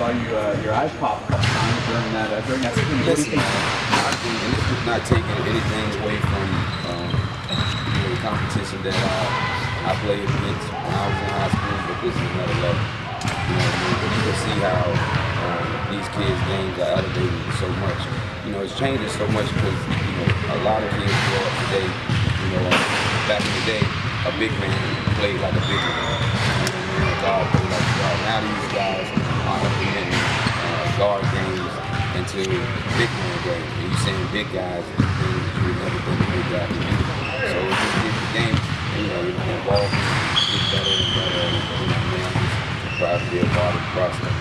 saw your eyes pop a couple times during that season. Listen, I think, and this is not taking anything away from the competition that I played against when I was in high school, but this is another level. You know what I mean? But you can see how these kids' games are elevated so much. You know, it's changing so much because, you know, a lot of kids grow up today, you know, back in the day, a big man played like a big man. A guard played like a guard. Now these guys are implementing guard games into big man games. And you're saying big guys do things that you would never think a big guy could do. So it just gives the game, you know, involved, get better and better. And, you know, man, I'm just proud to be a part of the process.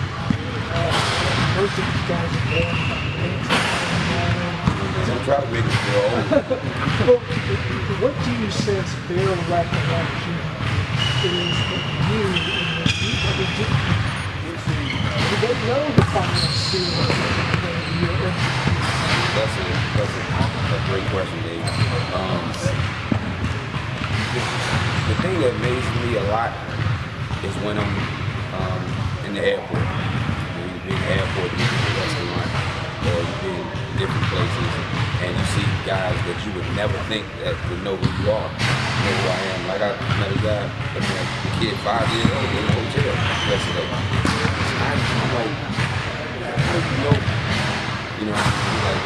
Most of these guys are born I'm trying to make it feel old. Well, what do you sense their recollection is of you in the do they know the final series? That's a great question, Dave. The thing that amazes me a lot is when I'm in the airport. When you've been in the airport, you've been in a restaurant, or you've been in different places, and you see guys that you would never think that would know who you are, know who I am. Like I met a guy, a kid 5 years old in a hotel yesterday. I'm like, how do you know? You know, like,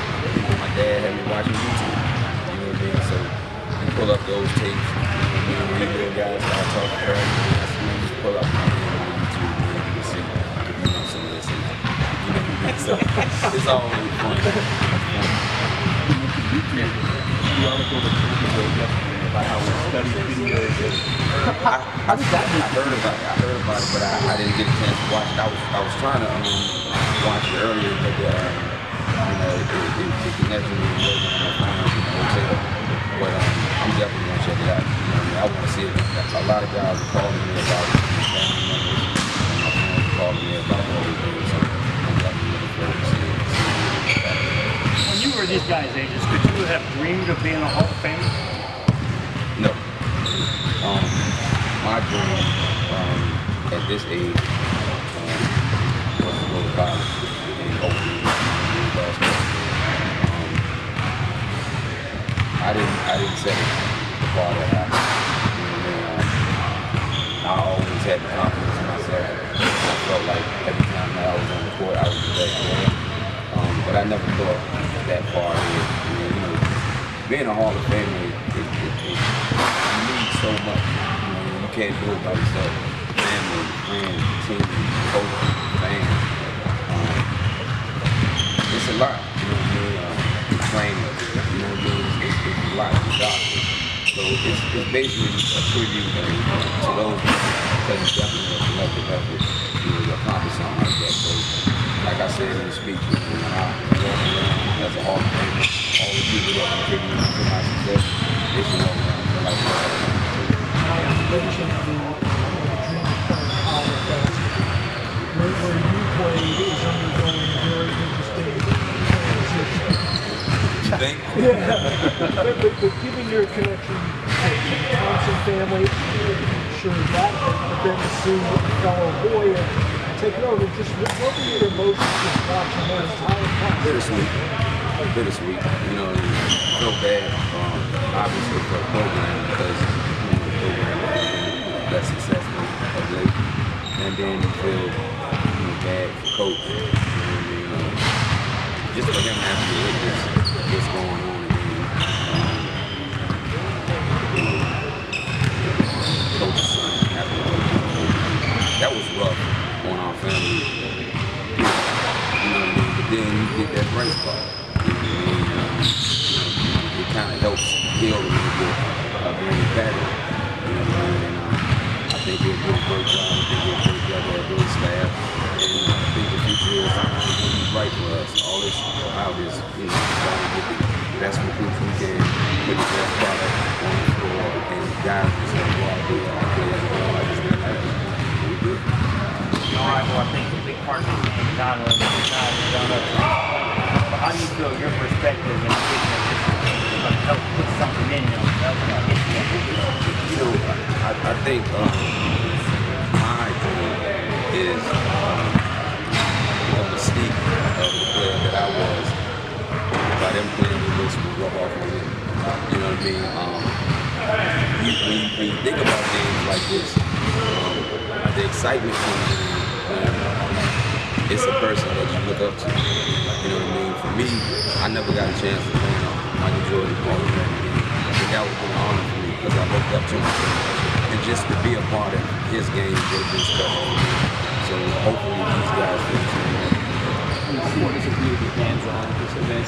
my dad had me watching YouTube. You know what I mean? So you pull up those tapes, you know, these little guys start talking to her, and just pull up my name on YouTube, and you can see, you know, some of this. You know what I mean? So it's always fun. The article that you wrote yesterday about how we study videos. I heard about it, but I didn't get a chance to watch it. I was trying to watch it earlier, but you know, it connected me with my phone in the hotel. But I'm definitely gonna check it out. You know what I mean? I want to see it. A lot of guys are calling me about it. Family members and my friends are calling me about all these things. So I'm definitely looking forward to seeing it. When you were these guys' ages, could you have dreamed of being a Hall of Famer? No. My dream at this age was to go to college and hopefully play basketball. I didn't set the bar that high. You know what I mean? I always had the confidence in myself. I felt like every time that I was on the court, I was the best player. But I never thought that far ahead. I mean, you know, being a Hall of Famer, it needs so much. You know, you can't do it by yourself. Family, friends, team, coach, fans. It's a lot. You know what I mean? Trainers. You know what I mean? It's a lot of doctors. So it's basically a tribute to those people because it's definitely a collective effort to accomplish something like that. So, like I said in the speech, when I walk around as a Hall of Famer, all the people that contribute to my success, they should walk around and feel like they're Hall of Famer. Where you played is undergoing a very interesting transition. You think? Yeah, but given your connection to the Thompson family, I'm sure that had been to see a fellow boy take it over. Just what were your emotions just watching that entire process? Bittersweet. You know, I feel bad, obviously, for the program because the program has been less successful of late. And then you feel bad for coach. You know what I mean? Just for him having to witness what's going on again. Coach's son having to that was rough on our family. You know what I mean? But then you get that brace part. You know what I mean? It kind of helps heal a little bit being better. You know what I mean? And I think he'll do a great job. I think he'll put together a good staff. And I think the future is going to be bright for us. All this out is, you know, trying to get the best recruits we can, put the best product on the floor, and guys just going to go out there and play as well. I just think that we good. All right, well, I think a big part of this game is not only done up to this point, but how do you feel your perspective in the business is going to help put something in them? You know, I think my goal is them playing the list will rub off on them. You know what I mean? When you think about games like this, the excitement comes in when it's a person that you look up to. You know what I mean? For me, I never got a chance to play Michael Jordan all the time. I think that was an honor for me because I looked up to him so much. And just to be a part of his game would have been special for me. So hopefully these guys will see that. What does it mean to be hands-on at this event?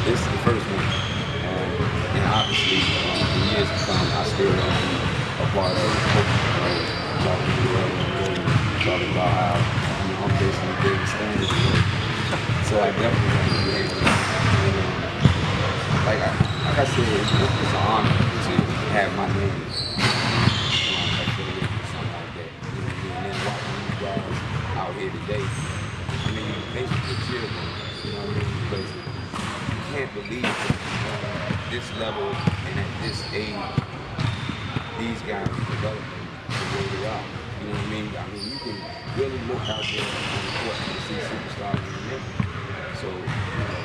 It's the first one. And obviously, in years to come, I still want to be a part of it. Talking about how I'm basically big standards. So I definitely want to be able to, like I said, it's an honor to have my name affiliated with something like that. You know what I mean? And then watching these guys out here today, I mean, basically cheer them, you know what I mean? Because you can't believe that this level and at this age, these guys are developing the way they are. You know what I mean? You can really look out there on the court and see superstars in the making. So,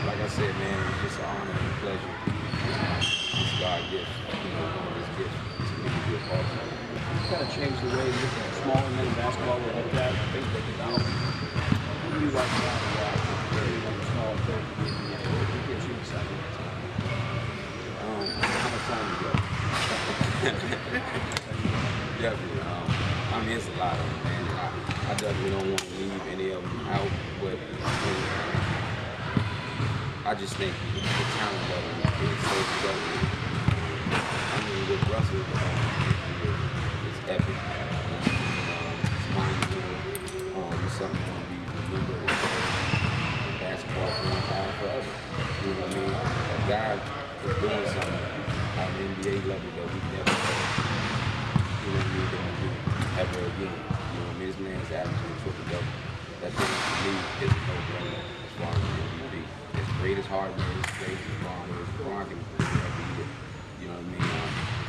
like I said, man, it's just an honor and a pleasure. It's God's gift, one of his gifts to me to be a part of it. It's kind of changed the way you look at smaller men in basketball with like that. I think they can do it. What do you like about that? Like smaller players in the NBA? What gets you excited? How much time you got? Definitely. I mean, it's a lot of them, man. I definitely don't want to leave any of them out, but I just think the talent level is so developing. I mean, with Russell, it's epic. It's mind-blowing. It's something to be remembered in basketball forever. You know what I mean? A guy is doing something at an NBA level that we never had. You know what I mean? That we do ever again. You know what I mean? This man's averaging a triple-double. That thing to me is a no-brainer as far as MVP. As great as Harden is, as great as LeBron is, LeBron can do it every year. You know what I mean?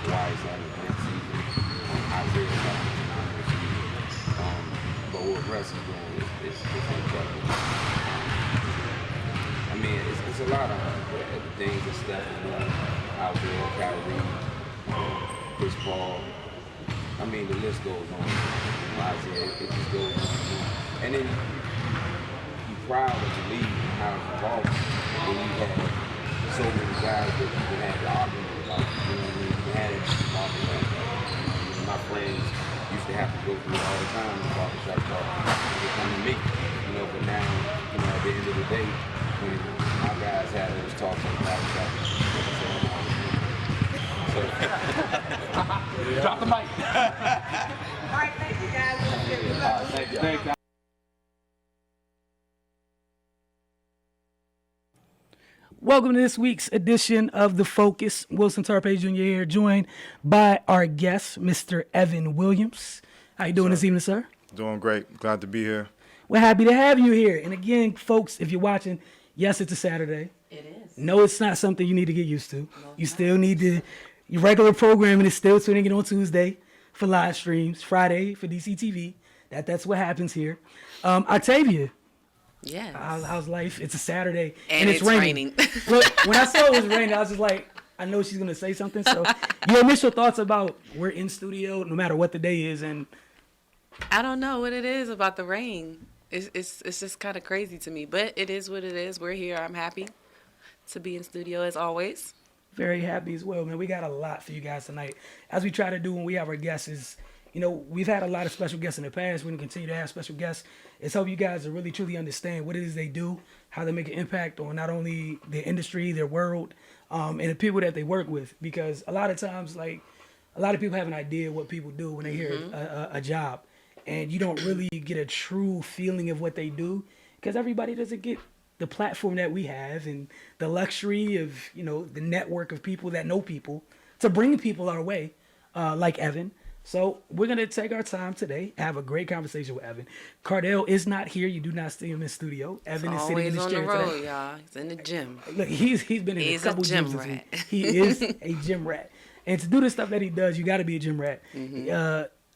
Kawhi's having a great season. Isaiah's having a phenomenal season. But what Russ is doing is incredible. I mean, it's a lot of the things that Steph is doing out there, Kyrie, Chris Paul. I mean, the list goes on. Isaiah, it just goes on and on. And then you're proud of the league and how it's evolving. And you have so many guys that you can have the argument about. You know what I mean? You can have it in the barbershop. My friends used to have to go through it all the time in the barbershop talk. They come to me. But now, at the end of the day, when my guys have those talks on the barbershop, Drop the mic. All right, thank you guys. Thank you. Welcome to this week's edition of The Focus. Wilson Tarpey Jr. here, joined by our guest, Mr. Evan Williams. How you doing this evening, sir? Doing great. Glad to be here. We're happy to have you here. And again, folks, if you're watching, yes, it's a Saturday. It is. No, it's not something you need to get used to. You still need to, your regular programming is still tuning in on Tuesday for live streams, Friday for DCTV. That's what happens here. Octavia. Yes. How's life? It's a Saturday. And it's raining. Look, when I saw it was raining, I was just like, I know she's going to say something. So your initial thoughts about we're in studio no matter what the day is. And I don't know what it is about the rain. It's just kind of crazy to me. But it is what it is. We're here. I'm happy to be in studio as always. Very happy as well, man. We got a lot for you guys tonight. As we try to do when we have our guests is, we've had a lot of special guests in the past. We're going to continue to have special guests. It's help you guys to really, truly understand what it is they do, how they make an impact on not only their industry, their world, and the people that they work with. Because a lot of times, a lot of people have an idea what people do when they hear a job. And you don't really get a true feeling of what they do because everybody doesn't get the platform that we have and the luxury of, the network of people that know people to bring people our way, like Evan. So we're going to take our time today, have a great conversation with Evan. Cardell is not here. You do not see him in the studio. Evan is sitting in his chair today. Always on the road, y'all. He's in the gym. Look, he's been in a couple gyms this week. He is a gym rat. And to do the stuff that he does, you got to be a gym rat.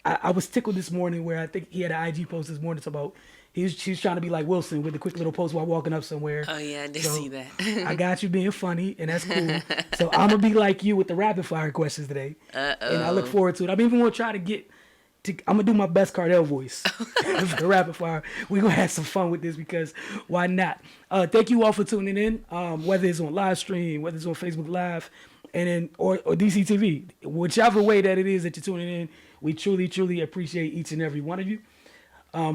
I was tickled this morning where I think he had an IG post this morning about she was trying to be like Wilson with a quick little post while walking up somewhere. Oh yeah, I did So, see that. I got you being funny, and that's cool. So I'm gonna be like you with the rapid fire questions today, and I look forward to it. I'm even gonna try to get to. I'm gonna do my best Cardell voice for the rapid fire. We're gonna have some fun with this because why not? Thank you all for tuning in. Whether it's on live stream, whether it's on Facebook Live, and then or DCTV, whichever way that it is that you're tuning in, we truly appreciate each and every one of you.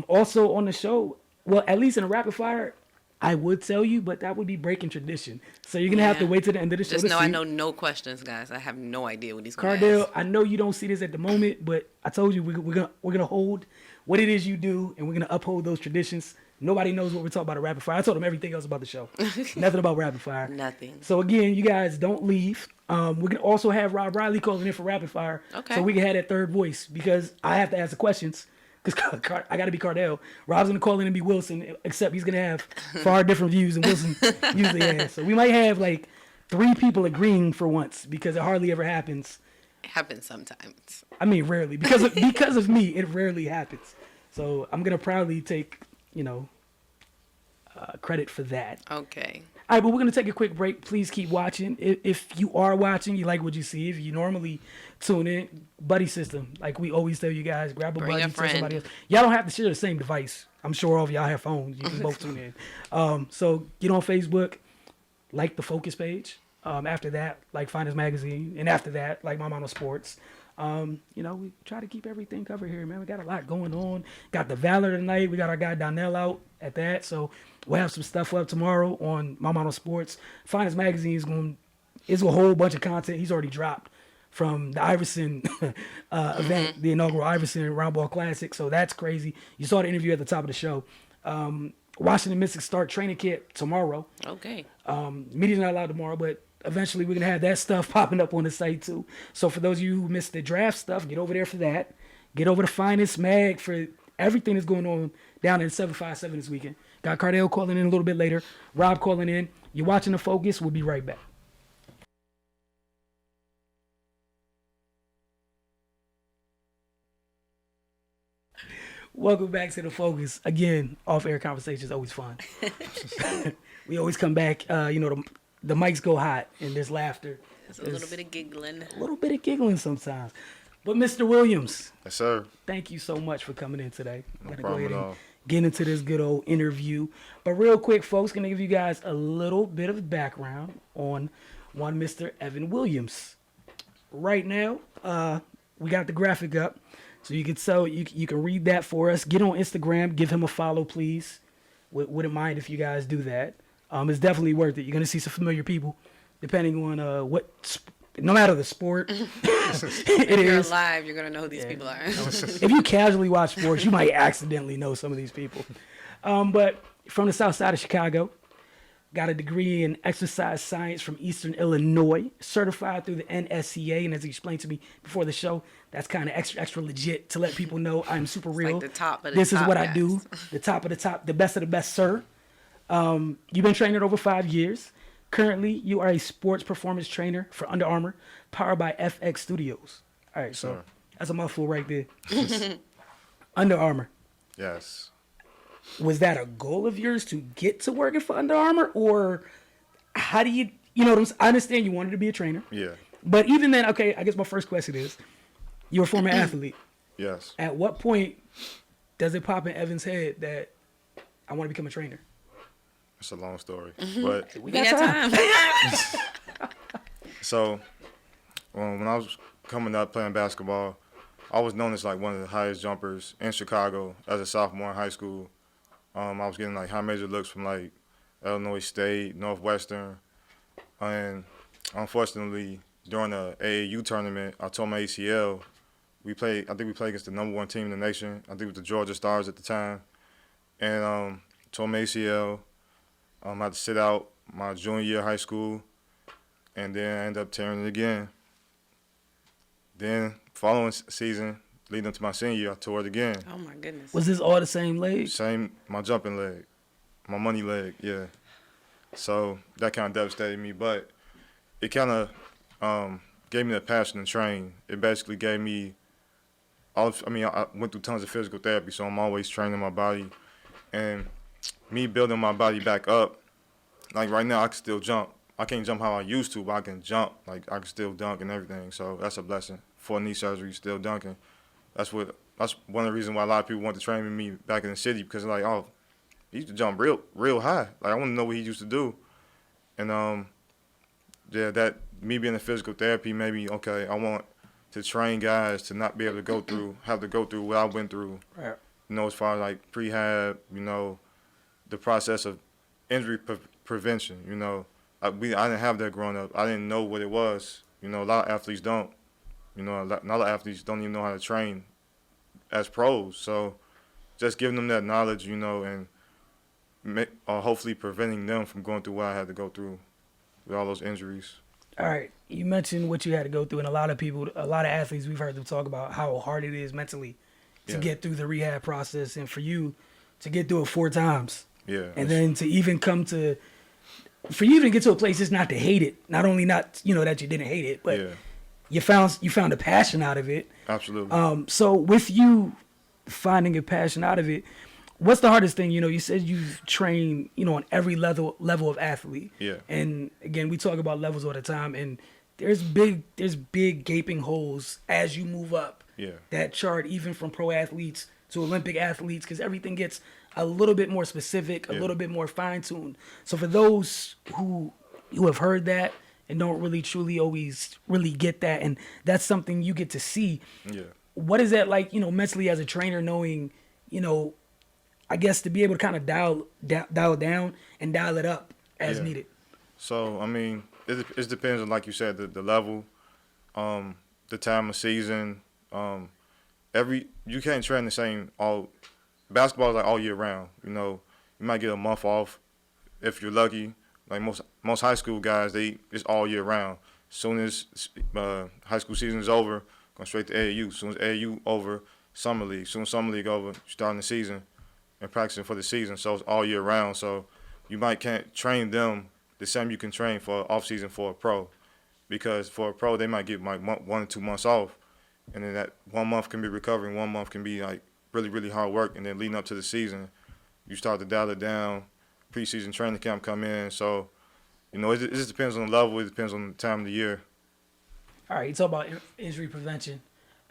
Also on the show, well, at least in a rapid fire, I would tell you, but that would be breaking tradition. So you're gonna have to wait to the end of the show. Just to know see. I know no questions, guys. I have no idea what these Cardell, ask. I know you don't see this at the moment, but I told you we're gonna hold what it is you do, and we're gonna uphold those traditions. Nobody knows what we're talking about at rapid fire. I told them everything else about the show. Nothing about rapid fire. Nothing. So again, you guys don't leave. We're gonna also have Rob Riley calling in for rapid fire, Okay. so we can have that third voice because I have to ask the questions. Because I got to be Cardell. Rob's going to call in and be Wilson, except he's going to have far different views than Wilson usually has. So we might have like 3 people agreeing for once because it hardly ever happens. It happens sometimes. I mean, rarely. Because of me, it rarely happens. So I'm going to proudly take, credit for that. Okay. All right, but we're going to take a quick break. Please keep watching. If you are watching, you like what you see. If you normally tune in, buddy system. Like we always tell you guys, grab a Bring buddy, a tell friend. somebody else. Y'all don't have to share the same device. I'm sure all of y'all have phones. You can both tune in. So get on Facebook, like the Focus page. After that, like Finest Magazine. And after that, like My Mama Sports. We try to keep everything covered here, man. We got a lot going on. Got the Valor tonight. We got our guy Donnell out at that. So we'll have some stuff up tomorrow on My Mama Sports. Finest Magazine is a whole bunch of content he's already dropped from the Iverson event, the inaugural Iverson Roundball Classic. So that's crazy. You saw the interview at the top of the show. Washington Mystics start training camp tomorrow. Okay. Media's not allowed tomorrow, but eventually we're going to have that stuff popping up on the site too. So for those of you who missed the draft stuff, get over there for that. Get over to Finest Mag for everything that's going on down in 757 this weekend. Got Cardell calling in a little bit later. Rob calling in. You're watching The Focus. We'll be right back. Welcome back to The Focus. Again, off-air conversation is always fun. We always come back, the mics go hot and there's laughter. There's a little bit of giggling. A little bit of giggling sometimes. But Mr. Williams, Yes, sir. thank you so much for coming in today. No Gonna problem go ahead at and all. get into this good old interview. But real quick, folks, gonna give you guys a little bit of background on one Mr. Evan Williams. Right now, we got the graphic up, so you can read that for us. Get on Instagram, give him a follow, please. Wouldn't mind if you guys do that. It's definitely worth it. You're gonna see some familiar people, depending on no matter the sport. If you're alive, you're gonna know who these people are. If you casually watch sports, you might accidentally know some of these people. But from the south side of Chicago, got a degree in exercise science from Eastern Illinois, certified through the NSCA. And as he explained to me before the show, that's kind of extra legit to let people know I'm super real. Like the top of the This top, is what I guys. do. The top of the top, the best of the best, sir. You've been training over 5 years. Currently, you are a sports performance trainer for Under Armour, powered by FX Studios. All right, so Sure. that's a mouthful right there. Under Armour. Yes. Was that a goal of yours to get to working for Under Armour, or how do you I understand you wanted to be a trainer, Yeah. but even then, okay, I guess my first question is, you're a former athlete. Yes. At what point does it pop in Evan's head that I want to become a trainer? It's a long story, but We got time. so when I was coming up playing basketball, I was known as like one of the highest jumpers in Chicago as a sophomore in high school. I was getting like high major looks from like Illinois State, Northwestern, and unfortunately during the AAU tournament, I tore my ACL. I think we played against the #1 team in the nation. I think it was the Georgia Stars at the time, and tore my ACL. I had to sit out my junior year of high school, and then I ended up tearing it again. Then following season, leading up to my senior year, I tore it again. Oh my goodness. Was this all the same leg? Same, my jumping leg, my money leg, yeah. So that kind of devastated me, but it kind of gave me the passion to train. It basically gave me I went through tons of physical therapy, so I'm always training my body. And me building my body back up, like right now I can still jump. I can't jump how I used to, but I can jump. Like I can still dunk and everything. So that's a blessing. For knee surgery, still dunking. That's one of the reasons why a lot of people want to train with me back in the city, because they're like, oh, he used to jump real high. Like I want to know what he used to do. And yeah, that me being in physical therapy, maybe okay, I want to train guys to not be able to have to go through what I went through. Right. You know, as far as like prehab, you know, the process of injury prevention. You know, I didn't have that growing up. I didn't know what it was. You know, a lot of athletes don't. You know, a lot of athletes don't even know how to train as pros. So just giving them that knowledge, you know, and hopefully preventing them from going through what I had to go through with all those injuries. All right, you mentioned what you had to go through, and a lot of athletes, we've heard them talk about how hard it is mentally to get through the rehab process, and for you to get through it 4 times. Yeah. And then to even for you to get to a place is not to hate it. Not only not, you know, that you didn't hate it, but you found a passion out of it. Absolutely. So with you finding a passion out of it, what's the hardest thing? You know, you said you've trained, you know, on every level of athlete. Yeah. And again, we talk about levels all the time, and there's big gaping holes as you move up. Yeah. That chart, even from pro athletes to Olympic athletes, because everything gets a little bit more specific, a little bit more fine tuned. So for those who have heard that and don't really truly always really get that, and that's something you get to see. Yeah. What is that like, you know, mentally as a trainer, knowing, you know, I guess to be able to kind of dial it down and dial it up as needed? So, I mean, it depends on, like you said, the level, the time of season. You can't train the same basketball is like all year round. You know, you might get a month off if you're lucky. Like most high school guys, it's all year round. As soon as high school season is over, going straight to AAU. As soon as AAU over, summer league. As soon as summer league over, starting the season and practicing for the season. So it's all year round. So you can't train them the same you can train for off season for a pro, because for a pro they might get like 1 or 2 months off, and then that 1 month can be recovering, 1 month can be like really, really hard work, and then leading up to the season, you start to dial it down. Preseason training camp come in, so you know it just depends on the level. It depends on the time of the year. All right, you talk about injury prevention,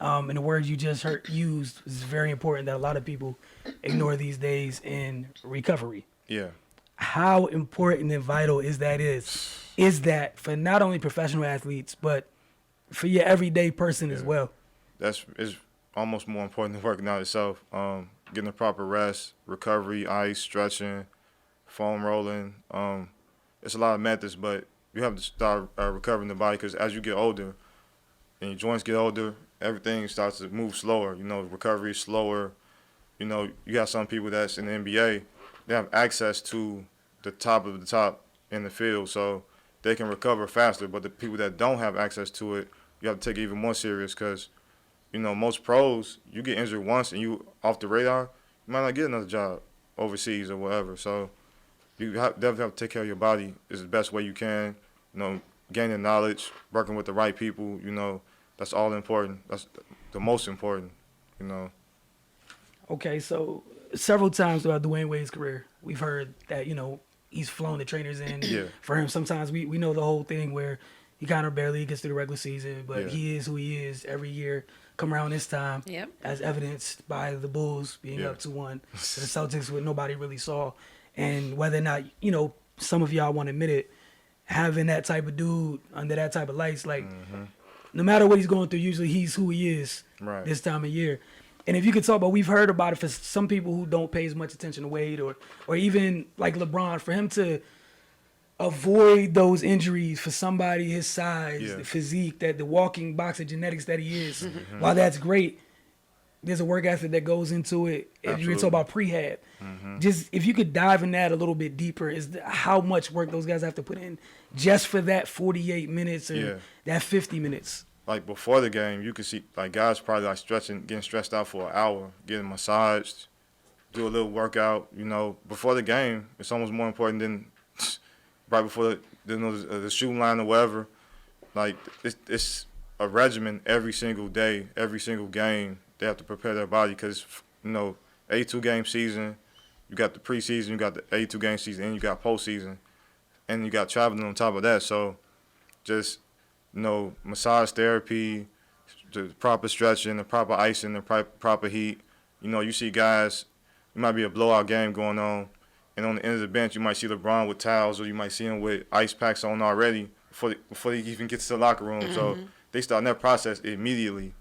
and the word you just heard used is very important that a lot of people ignore these days in recovery. Yeah. How important and vital is that for not only professional athletes but for your everyday person as well? It's almost more important than working out itself. Getting the proper rest, recovery, ice, stretching, foam rolling. It's a lot of methods, but you have to start recovering the body, because as you get older and your joints get older, everything starts to move slower. You know, recovery is slower. You know, you got some people that's in the NBA, they have access to the top of the top in the field, so they can recover faster. But the people that don't have access to it, you have to take it even more serious, because, you know, most pros, you get injured once and you off the radar, you might not get another job overseas or whatever. So you definitely have to take care of your body is the best way you can. You know, gaining knowledge, working with the right people, you know, that's all important. That's the most important, you know. Okay, so several times throughout Dwayne Wade's career, we've heard that, you know, he's flown the trainers in. Yeah. For him, sometimes we know the whole thing where he kind of barely gets through the regular season, but he is who he is every year. Come around this time, as evidenced by the Bulls being up 2-1 to the Celtics, what nobody really saw. And whether or not, you know, some of y'all want to admit it, having that type of dude under that type of lights, like, no matter what he's going through, usually he's who he is this time of year. And if you could talk about, we've heard about it for some people who don't pay as much attention to Wade, or even like LeBron, for him to avoid those injuries for somebody his size, the physique, that the walking box of genetics that he is. While that's great, there's a work ethic that goes into it. If you talk about prehab, just if you could dive in that a little bit deeper, how much work those guys have to put in just for that 48 minutes or that 50 minutes. Like before the game, you could see like guys probably like getting stretched out for an hour, getting massaged, do a little workout. You know, before the game, it's almost more important than right before the shooting line or whatever. Like it's a regimen every single day, every single game. they have to prepare their body because, 82-game season, you got the preseason, you got the 82-game season, and you got postseason, and you got traveling on top of that. So just, massage therapy, the proper stretching, the proper icing, the proper heat. You see guys, it might be a blowout game going on, and on the end of the bench, you might see LeBron with towels, or you might see him with ice packs on already before he even gets to the locker room. So they start that process immediately,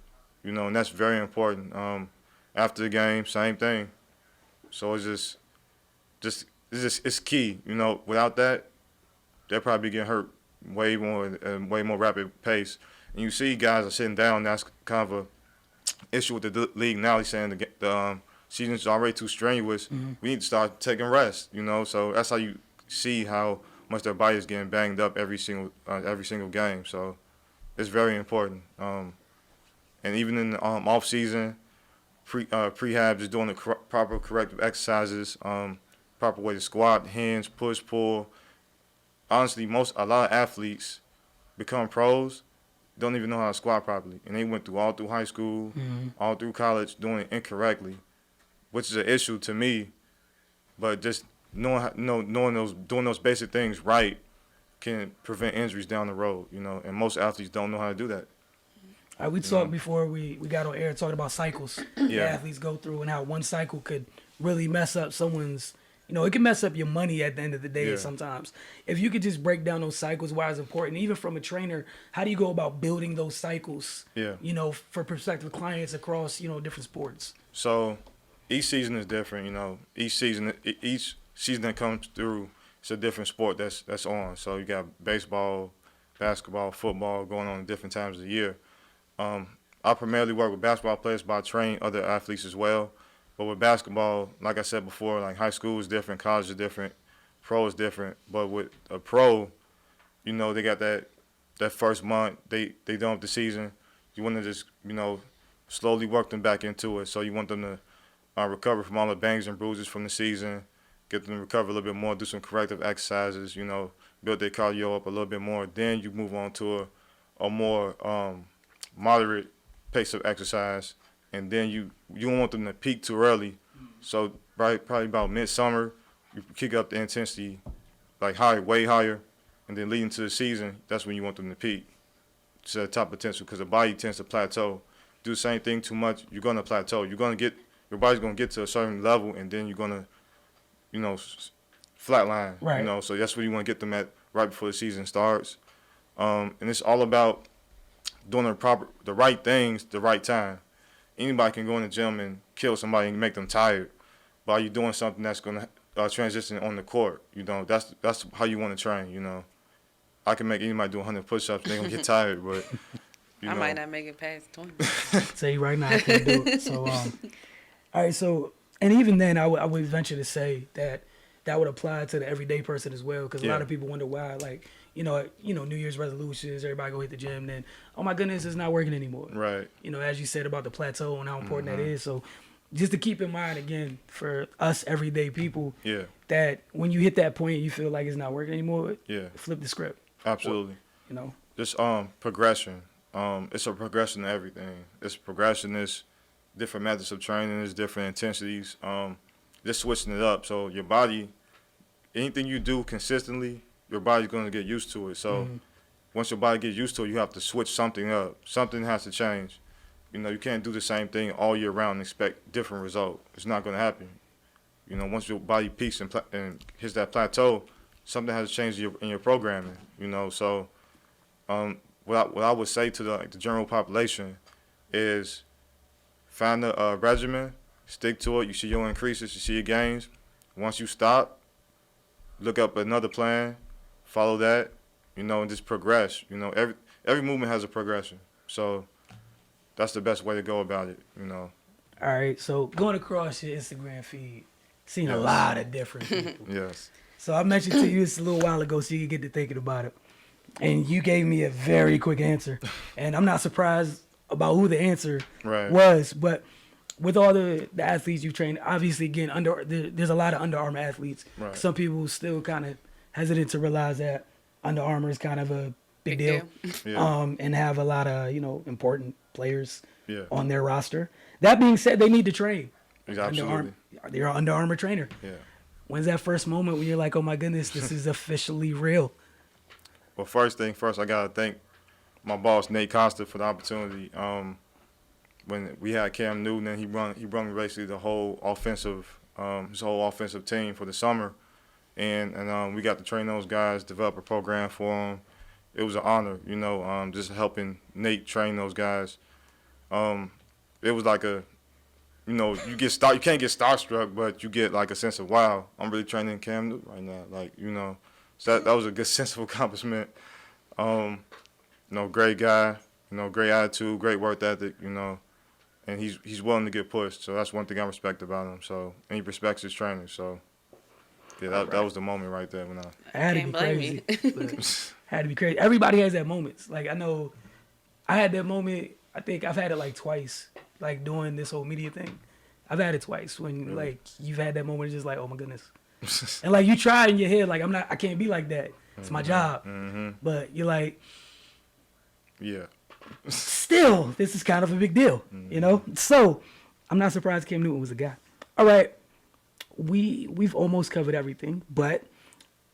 and that's very important. After the game, same thing. So it's it's key. Without that, they'll probably be getting hurt way more rapid pace. And you see guys are sitting down. That's kind of a issue with the league now. He's saying the season's already too strenuous. We need to start taking rest. So that's how you see how much their body is getting banged up every single game. So it's very important. And even in the off season, prehab, just doing the proper corrective exercises, proper way to squat, hinge, push, pull. Honestly, a lot of athletes become pros, don't even know how to squat properly, and they went all through high school, all through college, doing it incorrectly, which is an issue to me. But just doing those basic things right can prevent injuries down the road, and most athletes don't know how to do that. We talked before we got on air talking about cycles that athletes go through and how one cycle could really mess up someone's, it can mess up your money at the end of the day sometimes. If you could just break down those cycles, why it's important, even from a trainer, how do you go about building those cycles, for prospective clients across, different sports? So each season is different, each season that comes through, it's a different sport that's on. So you got baseball, basketball, football going on at different times of the year. I primarily work with basketball players, but I train other athletes as well. But with basketball, like I said before, like high school is different, college is different, pro is different. But with a pro, they got that first month, they done with the season. You want to just, slowly work them back into it. So you want them to recover from all the bangs and bruises from the season, get them to recover a little bit more, do some corrective exercises, build their cardio up a little bit more. Then you move on to a more moderate pace of exercise, and then you don't want them to peak too early. So probably about midsummer, you kick up the intensity like way higher, and then leading to the season, that's when you want them to peak to the top potential, because the body tends to plateau. Do the same thing too much, you're gonna plateau. Your body's gonna get to a certain level, and then you're gonna, flatline. Right. So that's where you want to get them at right before the season starts. And it's all about doing the right things the right time. Anybody can go in the gym and kill somebody and make them tired, but are you doing something that's going to transition on the court? That's how you want to train. I can make anybody do 100 push-ups and they're going to get tired, but I might not make it past 20. Tell you right now, I can't do it. So, all right. So, and even then, I would venture to say that would apply to the everyday person as well, because a lot of people wonder why, like, New Year's resolutions, everybody go hit the gym, then, oh my goodness, it's not working anymore. Right. As you said about the plateau and how important that is. So just to keep in mind, again, for us everyday people, that when you hit that point, you feel like it's not working anymore, flip the script. Absolutely. Just progression. It's a progression to everything. It's progression, is different methods of training, there's different intensities, just switching it up. So your body, anything you do consistently, your body's going to get used to it. So once your body gets used to it, you have to switch something up. Something has to change. You can't do the same thing all year round and expect different result. It's not going to happen. Once your body peaks and hits that plateau, something has to change in your programming. So what I would say to the general population is find a regimen, stick to it. You see your increases, you see your gains. Once you stop, look up another plan, follow that, and just progress. Every movement has a progression. So that's the best way to go about it, All right, so going across your Instagram feed, seeing a lot of different people. Yes. So I mentioned to you this a little while ago so you could get to thinking about it. And you gave me a very quick answer. And I'm not surprised about who the answer was, but with all the athletes you train, obviously, again, there's a lot of Under Armour athletes. Right. Some people still kind of hesitant to realize that Under Armour is kind of a big deal. Yeah. And have a lot of, important players Yeah. on their roster. That being said, they need to train. Absolutely. They're an Under Armour trainer. Yeah. When's that first moment when you're like, oh my goodness, this is officially real? Well, first thing first, I gotta thank my boss Nate Costa for the opportunity. When we had Cam Newton, and he run basically the whole offensive his whole offensive team for the summer, and we got to train those guys, develop a program for them. It was an honor, just helping Nate train those guys. It was like you can't get starstruck, but you get like a sense of, wow, I'm really training Cam Newton right now. So that was a good sense of accomplishment. Great guy, great attitude, great work ethic, and he's willing to get pushed. So that's one thing I respect about him. So, and he respects his trainers. So, yeah, that was the moment right there when I had to Can't be blame crazy. Had to be crazy. Everybody has that moments. Like I know, I had that moment. I think I've had it like twice. Like doing this whole media thing, I've had it twice when like you've had that moment. It's just like, oh my goodness, and like you try in your head, like I can't be like that. It's my job. But you're like, yeah. Still, this is kind of a big deal, So, I'm not surprised Cam Newton was a guy. All right, we've almost covered everything, but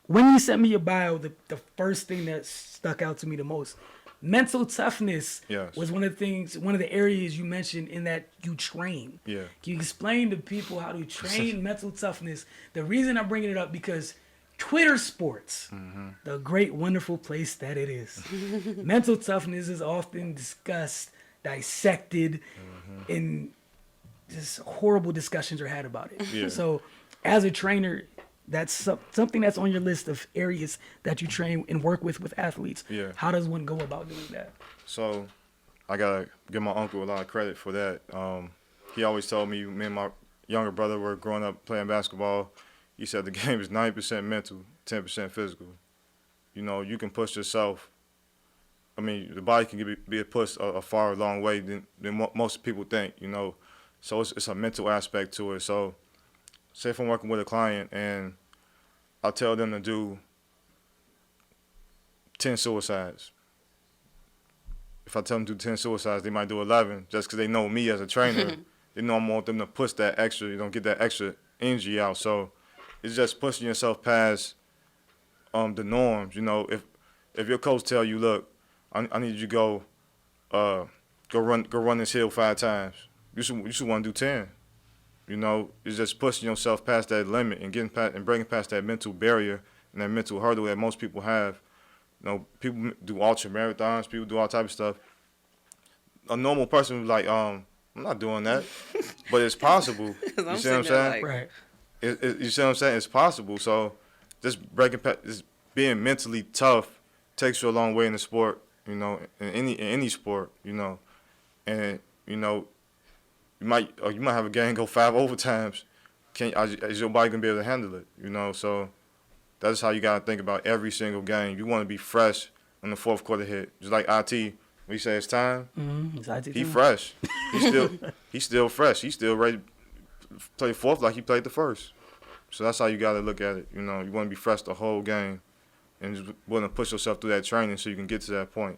when you sent me your bio, the first thing that stuck out to me the most, mental toughness was one of the areas you mentioned in that you train. Yeah. Can you explain to people how to train mental toughness? The reason I'm bringing it up because Twitter sports, the great, wonderful place that it is. Mental toughness is often discussed, dissected, and just horrible discussions are had about it. Yeah. So, as a trainer, that's something that's on your list of areas that you train and work with athletes. Yeah. How does one go about doing that? So, I gotta give my uncle a lot of credit for that. He always told me and my younger brother were growing up playing basketball. He said the game is 90% mental, 10% physical. You can push yourself. I mean, the body can be pushed a far long way than most people think, So it's a mental aspect to it. So say if I'm working with a client and I tell them to do 10 suicides. If I tell them to do 10 suicides, they might do 11 just because they know me as a trainer. They know I want them to push that extra, get that extra energy out. So it's just pushing yourself past the norms. If your coach tell you, look, I need you to go run this hill 5 times. You should want to do 10. It's just pushing yourself past that limit and breaking past that mental barrier and that mental hurdle that most people have. People do ultra marathons, people do all type of stuff. A normal person would be like, I'm not doing that, but it's possible. You see what I'm saying? Right. You see what I'm saying? It's possible. So just being mentally tough takes you a long way in the sport, in any sport, and you might have a game go 5 overtimes. Is your body gonna be able to handle it? So that's how you gotta think about every single game. You want to be fresh when the fourth quarter hit, just like IT. When he say it's time, he fresh. He's still fresh. He's still ready to play fourth like he played the first. So that's how you got to look at it. You want to be fresh the whole game and just willing to push yourself through that training so you can get to that point.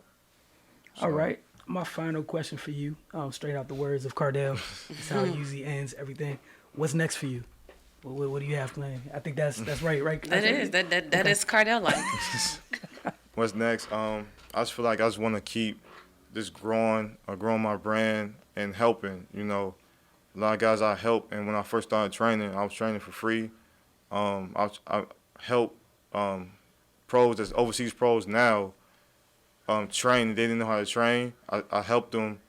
So. All right. My final question for you, straight out the words of Cardell. It's how it usually ends everything. What's next for you? What do you have planned? I think that's right? That is Cardell like. What's next? I just feel like I just want to keep just growing my brand and helping. A lot of guys I help, and when I first started training, I was training for free. I help pros, that's overseas pros now, train. They didn't know how to train. I helped them,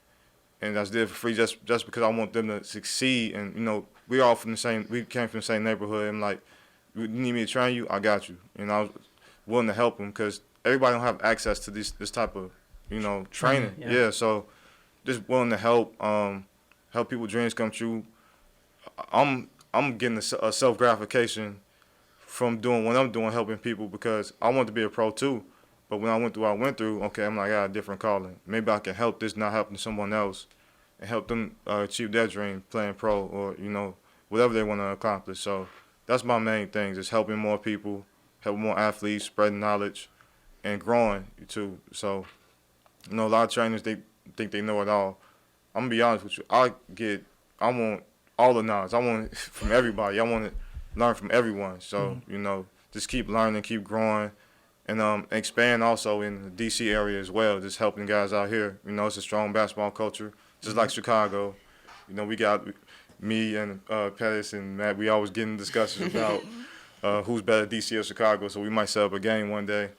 and I just did it for free just because I want them to succeed. And we came from the same neighborhood. And like, you need me to train you? I got you. And I was willing to help them because everybody don't have access to this type of training. Yeah. So just willing to help people dreams come true. I'm getting a self gratification from doing what I'm doing, helping people, because I want to be a pro too. But when I went through what I went through, okay, I'm like, I got a different calling. Maybe I can help this not helping someone else and help them achieve their dream, playing pro or, whatever they want to accomplish. So that's my main thing, just helping more people, helping more athletes, spreading knowledge, and growing too. So, a lot of trainers, they think they know it all. I'm gonna be honest with you. I want all the knowledge. I want it from everybody. I want to learn from everyone. So you know, just keep learning, keep growing, and expand also in the DC area as well. Just helping guys out here. You know, it's a strong basketball culture, just like Chicago. You know, we got me and Pettis and Matt. We always get in discussions about who's better, DC or Chicago. So we might set up a game one day.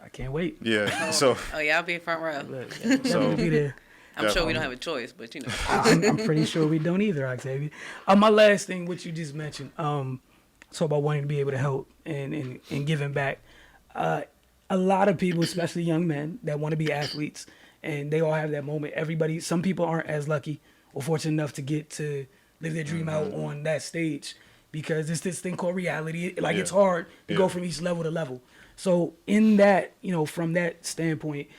I can't wait. Yeah. So. Oh yeah, I'll be in front row. Look, So- be there. I'm sure we don't have a choice, but you know. I'm pretty sure we don't either, Octavia. My last thing, what you just mentioned, talk about wanting to be able to help and giving back. A lot of people, especially young men, that want to be athletes, and they all have that moment. Some people aren't as lucky or fortunate enough to get to live their dream out on that stage because it's this thing called reality. It's hard to go from each level to level. So in that, you know, from that standpoint,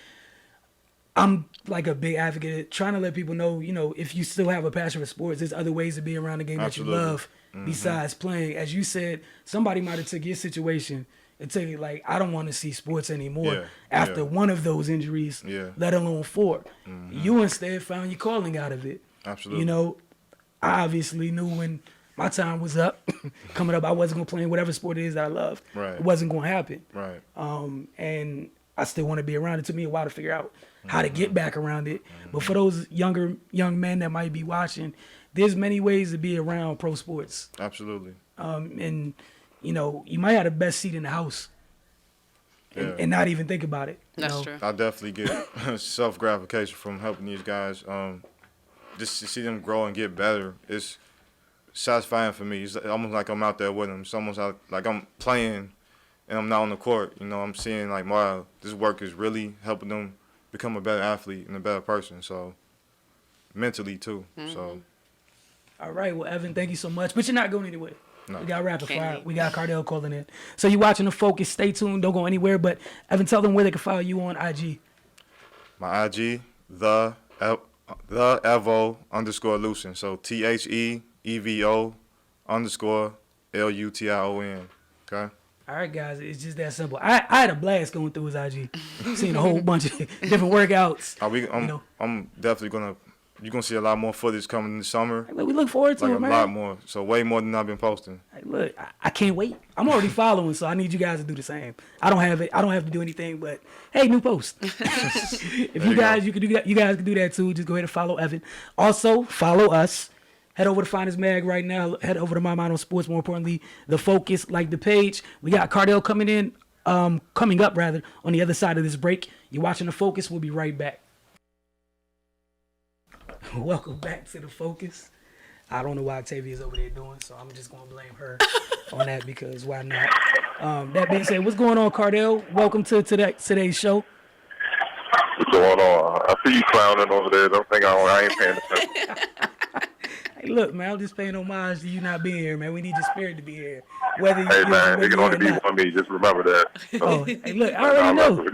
I'm like a big advocate trying to let people know, you know, if you still have a passion for sports, there's other ways to be around the game Absolutely. that you love besides playing. As you said, somebody might have took your situation and tell you, like, I don't want to see sports anymore after one of those injuries, let alone 4. You instead found your calling out of it. Absolutely. You know, I obviously knew when my time was up, coming up, I wasn't going to play in whatever sport it is that I love. Right. It wasn't going to happen. Right. And I still want to be around it. It took me a while to figure out how to get back around it. But for those young men that might be watching, there's many ways to be around pro sports. Absolutely. And, you know, you might have the best seat in the house and not even think about it. That's true. I definitely get self-gratification from helping these guys. Just to see them grow and get better, it's satisfying for me. It's almost like I'm out there with them. It's almost like I'm playing and I'm not on the court. You know, I'm seeing like, wow, this work is really helping them become a better athlete and a better person. So mentally too. So. All right. Well, Evan, thank you so much. But you're not going anywhere. No. We got rapid Can't fire. wait. We got Cardell calling in. So you're watching The Focus. Stay tuned. Don't go anywhere. But Evan, tell them where they can follow you on IG. My IG, the Evo _Lution. So THEEVO _LUTION. Okay. All right, guys. It's just that simple. I had a blast going through his IG. Seen a whole bunch of different workouts. I'm definitely you're gonna see a lot more footage coming this summer. Hey, look, we look forward to Like it, a man. lot more. So way more than I've been posting. Hey, look, I can't wait. I'm already following, so I need you guys to do the same. I don't have to do anything, but hey, new post. If you guys, you can do that. You guys can do that too. Just go ahead and follow Evan. Also, follow us. Head over to Finest Mag right now. Head over to My Mind on Sports. More importantly, The Focus. Like the page. We got Cardell coming up on the other side of this break. You're watching The Focus. We'll be right back. Welcome back to The Focus. I don't know what Octavia's over there doing, so I'm just going to blame her on that because why not? That being said, what's going on, Cardell? Welcome to today's show. What's going on? I see you clowning over there. Don't think I ain't paying attention. Hey, look, man, I'm just paying homage to you not being here, man. We need your spirit to be here. Whether Hey, man, it can only or be not. for me. Just remember that. Oh, hey, look, I already know.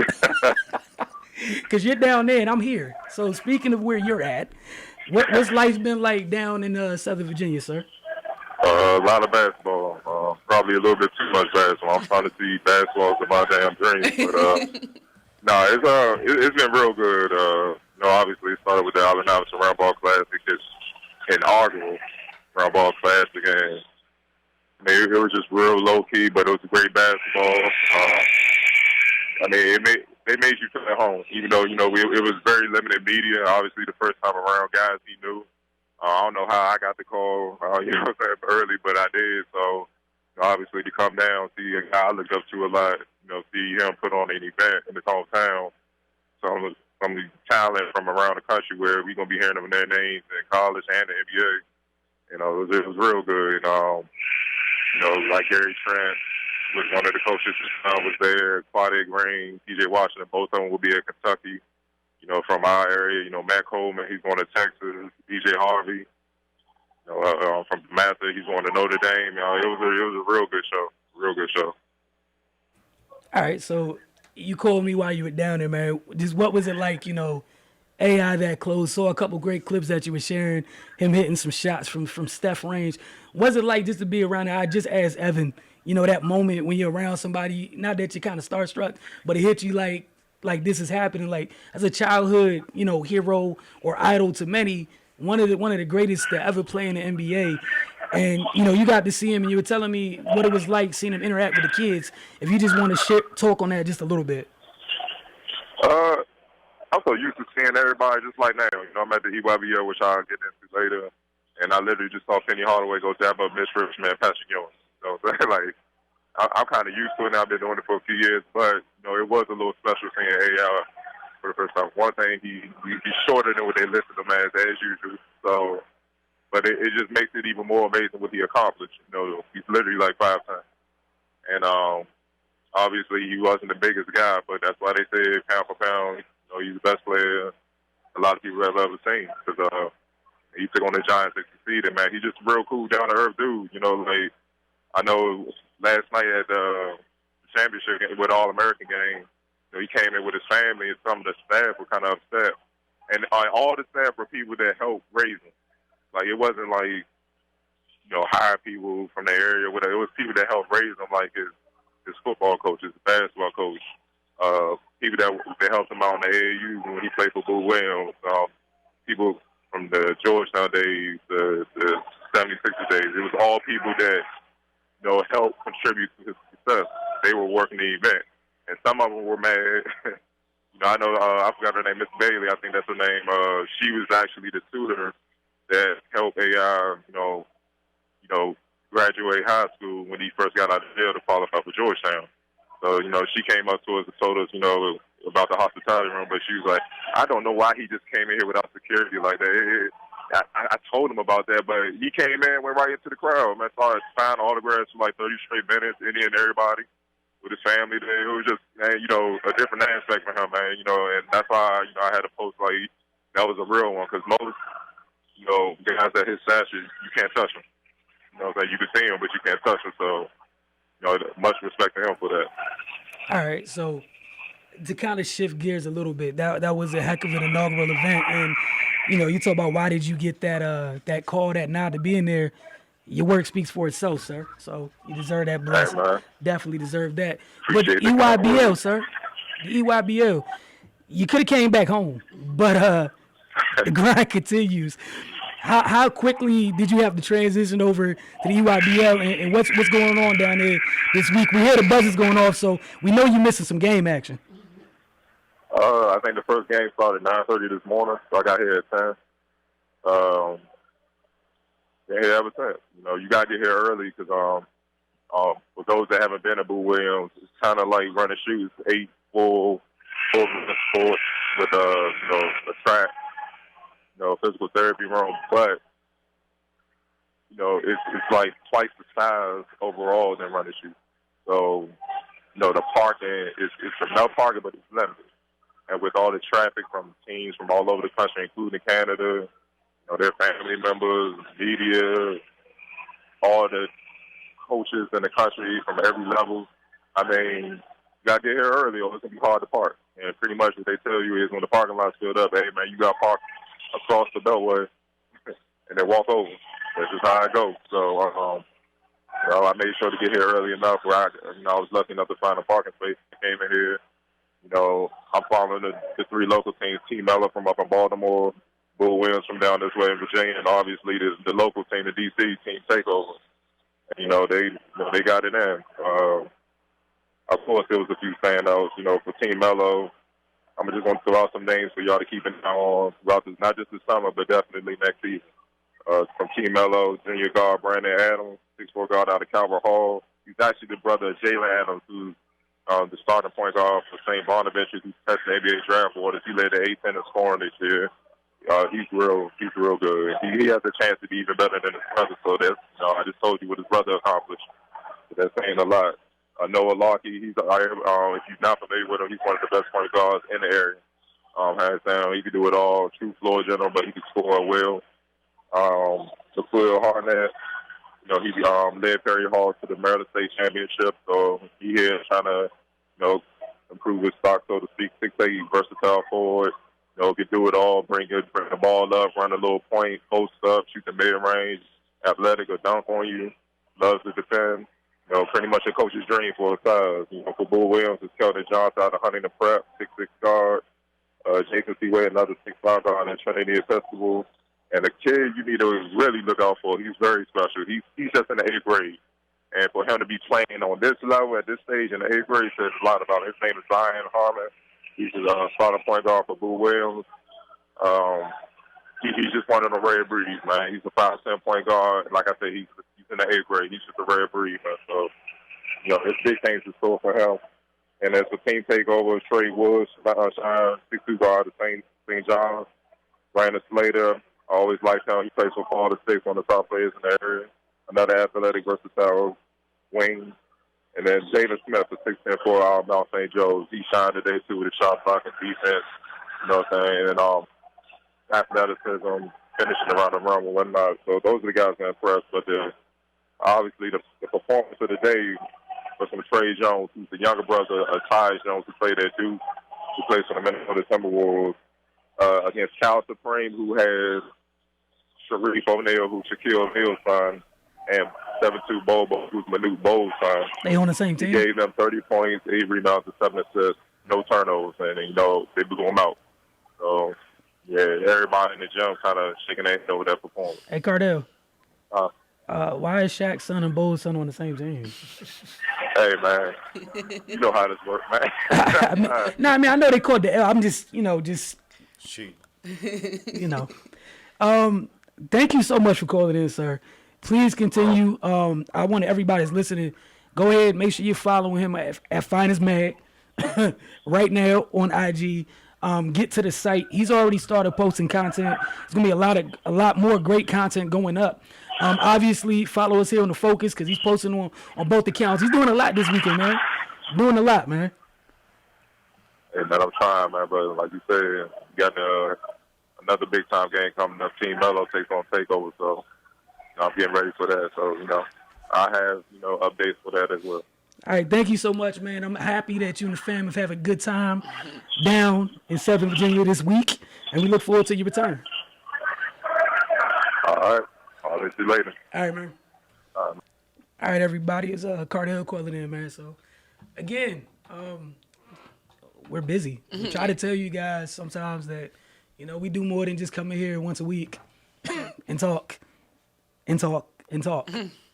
Because you're down there and I'm here. So speaking of where you're at, what's life been like down in Southern Virginia, sir? A lot of basketball. Probably a little bit too much basketball. I'm trying to see basketball to my damn dream. But no, it's been real good. Obviously it started with the Allen Iverson Roundball Classic. It's inaugural Roundball Classic, and it was just real low key, but it was great basketball. They made you feel at home, even though, it was very limited media. Obviously, the first time around, guys he knew. I don't know how I got the call, early, but I did. So, obviously, to come down, see a guy I looked up to a lot, see him put on an event in his hometown. Some talent from around the country where we're going to be hearing them their names in college and the NBA. It was real good. Like Gary Trent, was one of the coaches was there. Quadig Green, T.J. Washington, both of them will be at Kentucky. From our area. Matt Coleman, he's going to Texas. D.J. Harvey, from Master, he's going to Notre Dame. It was a real good show. Real good show. All right, so you called me while you were down there, man. Just what was it like, AI that close? Saw a couple great clips that you were sharing, him hitting some shots from Steph range. What's it like just to be around there? I just asked Evan, that moment when you're around somebody, not that you're kind of starstruck, but it hits you like this is happening. Like as a childhood, hero or idol to many, one of the greatest to ever play in the NBA. And you got to see him, and you were telling me what it was like seeing him interact with the kids. If you just want to talk on that just a little bit. I'm so used to seeing everybody just like now. I'm at the EYBL, which I'll get into later, and I literally just saw Penny Hardaway go dab up Mitch Richmond and Patrick Ewing. So like, I'm kind of used to it now. I've been doing it for a few years, but it was a little special seeing AR for the first time. One thing, he's shorter than what they listed him as usual. So, but it just makes it even more amazing what he accomplished. He's literally like 5'10", and obviously he wasn't the biggest guy, but that's why they say pound for pound, he's the best player a lot of people have ever seen. Because he took on the Giants and succeeded, man. He's just a real cool, down to earth dude. Like I know last night at the championship game, with All American game, he came in with his family, and some of the staff were kind of upset. And all the staff were people that helped raise him. Like, it wasn't like, hire people from the area. Whatever. It was people that helped raise him, like his football coach, his basketball coach, people that helped him out in the AAU when he played for Boo Williams, people from the Georgetown days, the 76ers days. It was all people that, helped contribute to his success. They were working the event. And some of them were mad. I know, I forgot her name, Miss Bailey, I think that's her name. She was actually the tutor that helped AI, graduate high school when he first got out of jail to qualify for Georgetown. So, she came up to us and told us, about the hospitality room, but she was like, I don't know why he just came in here without security like that. I told him about that, but he came in, went right into the crowd, man. Started signing autographs for like 30 straight minutes, Indian everybody, with his family there. It was just, man, a different aspect for him, man, and that's why, I had to post like, that was a real one, because most, guys at his stature, you can't touch him. You can see him, but you can't touch him, so, much respect to him for that. All right, so to kind of shift gears a little bit, that was a heck of an inaugural event, and you talk about why did you get that call, that nod to be in there. Your work speaks for itself, sir. So you deserve that blessing. Hey, definitely deserve that. Appreciate but the EYBL, sir, the EYBL, you could have came back home, but the grind continues. How quickly did you have to transition over to the EYBL, and what's going on down there this week? We hear the buzzers going off, so we know you're missing some game action. I think the first game started at 9:30 this morning, so I got here at 10. Been here ever since. You got to get here early because for those that haven't been to Boo Williams, it's kind of like running shoes, 8 full sports with a track, physical therapy room, but it's like twice the size overall than running shoes. So the parking it's enough parking, but it's limited. And with all the traffic from teams from all over the country, including Canada, their family members, media, all the coaches in the country from every level, you got to get here early or it's going to be hard to park. And pretty much what they tell you is when the parking lot's filled up, hey, man, you got to park across the beltway and then walk over. That's just how it goes. So, I made sure to get here early enough where I was lucky enough to find a parking space. I came in here. I'm following the 3 local teams, Team Mella from up in Baltimore, Bull Williams from down this way in Virginia, and obviously the local team, the DC team Takeover. And, they got it in. Of course, there was a few standouts. For Team Mello, I'm just going to throw out some names for y'all to keep an eye on throughout this, not just this summer, but definitely next season. From Team Mello, junior guard Brandon Adams, 6'4" guard out of Calvert Hall. He's actually the brother of Jalen Adams, who's the starting point guard for St. Bonaventure, who's testing NBA draft orders. He led the A-10 in scoring this year. He's real good. He has a chance to be even better than his brother. So that's, I just told you what his brother accomplished. So that's saying a lot. Noah Larkey, if you're not familiar with him, he's one of the best point guards in the area. Hands down, he can do it all. True floor general, but he can score well. Laquil Harnett, he led Perry Hall to the Maryland State Championship. So he here trying to, improve his stock, so to speak. 6'8", versatile forward. Can do it all, bring the ball up, run a little point, post up, shoot the mid-range, athletic or dunk on you, loves to defend. Pretty much a coach's dream for a size. For Bull Williams, it's Kelvin Johnson out of Huntington Prep, 6'6" guard. Jason Seaway, another 6'5" guard in Trinity Festival. And the kid you need to really look out for, he's very special. He's just in the 8th grade. And for him to be playing on this level at this stage in the 8th grade says a lot about him. His name is Zion Harmon. He's a starting point guard for Boo Williams. He's just one of the rare breeds, man. He's a 5'10" point guard. Like I said, he's in the 8th grade. He's just a rare breed, man. So, there's big things in store for him. And as the team takeover, Trey Woods, 6'2" guard, the St. John's, Brandon Slater. I always liked him. He plays for Florida State, one of the top players in the area. Another athletic, versatile wing. And then Jalen Smith, the 6'10" forward out of Mount St. Joe's. He shined today, too, with his shot blocking defense. You know what I'm saying? And athleticism, finishing around the rim and whatnot. So those are the guys that impress. But obviously the performance of the day was from Trey Jones, who's the younger brother of Ty Jones, who played at Duke, who plays for the Minnesota Timberwolves, against Cal Supreme, who has Sharif O'Neal, who's Shaquille O'Neal's son, and 7'2" Bobo, who's Manute Bowles' son. They on the same team? He gave them 30 points, 8 rebounds, and 7 assists, no turnovers, and they blew them out. So, yeah, everybody in the gym kind of shaking their head over that performance. Hey, Cardell. Why is Shaq's son and Bo's son on the same team? Hey, man. You know how this works, man. I know they called the L. I'm just, Cheat. Thank you so much for calling in, sir. Please continue. I want everybody that's listening, go ahead, make sure you're following him at Finest Mag right now on IG. Get to the site. He's already started posting content. There's gonna be a lot more great content going up. Obviously, follow us here on the Focus because he's posting on both accounts. He's doing a lot this weekend, man. Doing a lot, man. Hey, man, I'm trying, man, brother. Like you said, you got another big time game coming up. Team Melo takes on Takeover, so I'm getting ready for that. So I have updates for that as well. All right, thank you so much, man. I'm happy that you and the fam have had a good time down in Southern Virginia this week, and we look forward to your return. All right. I'll let you later. All right, man. All right, everybody. It's Cardell calling in, man. So, again, we're busy. We try to tell you guys sometimes that, we do more than just come in here once a week and talk.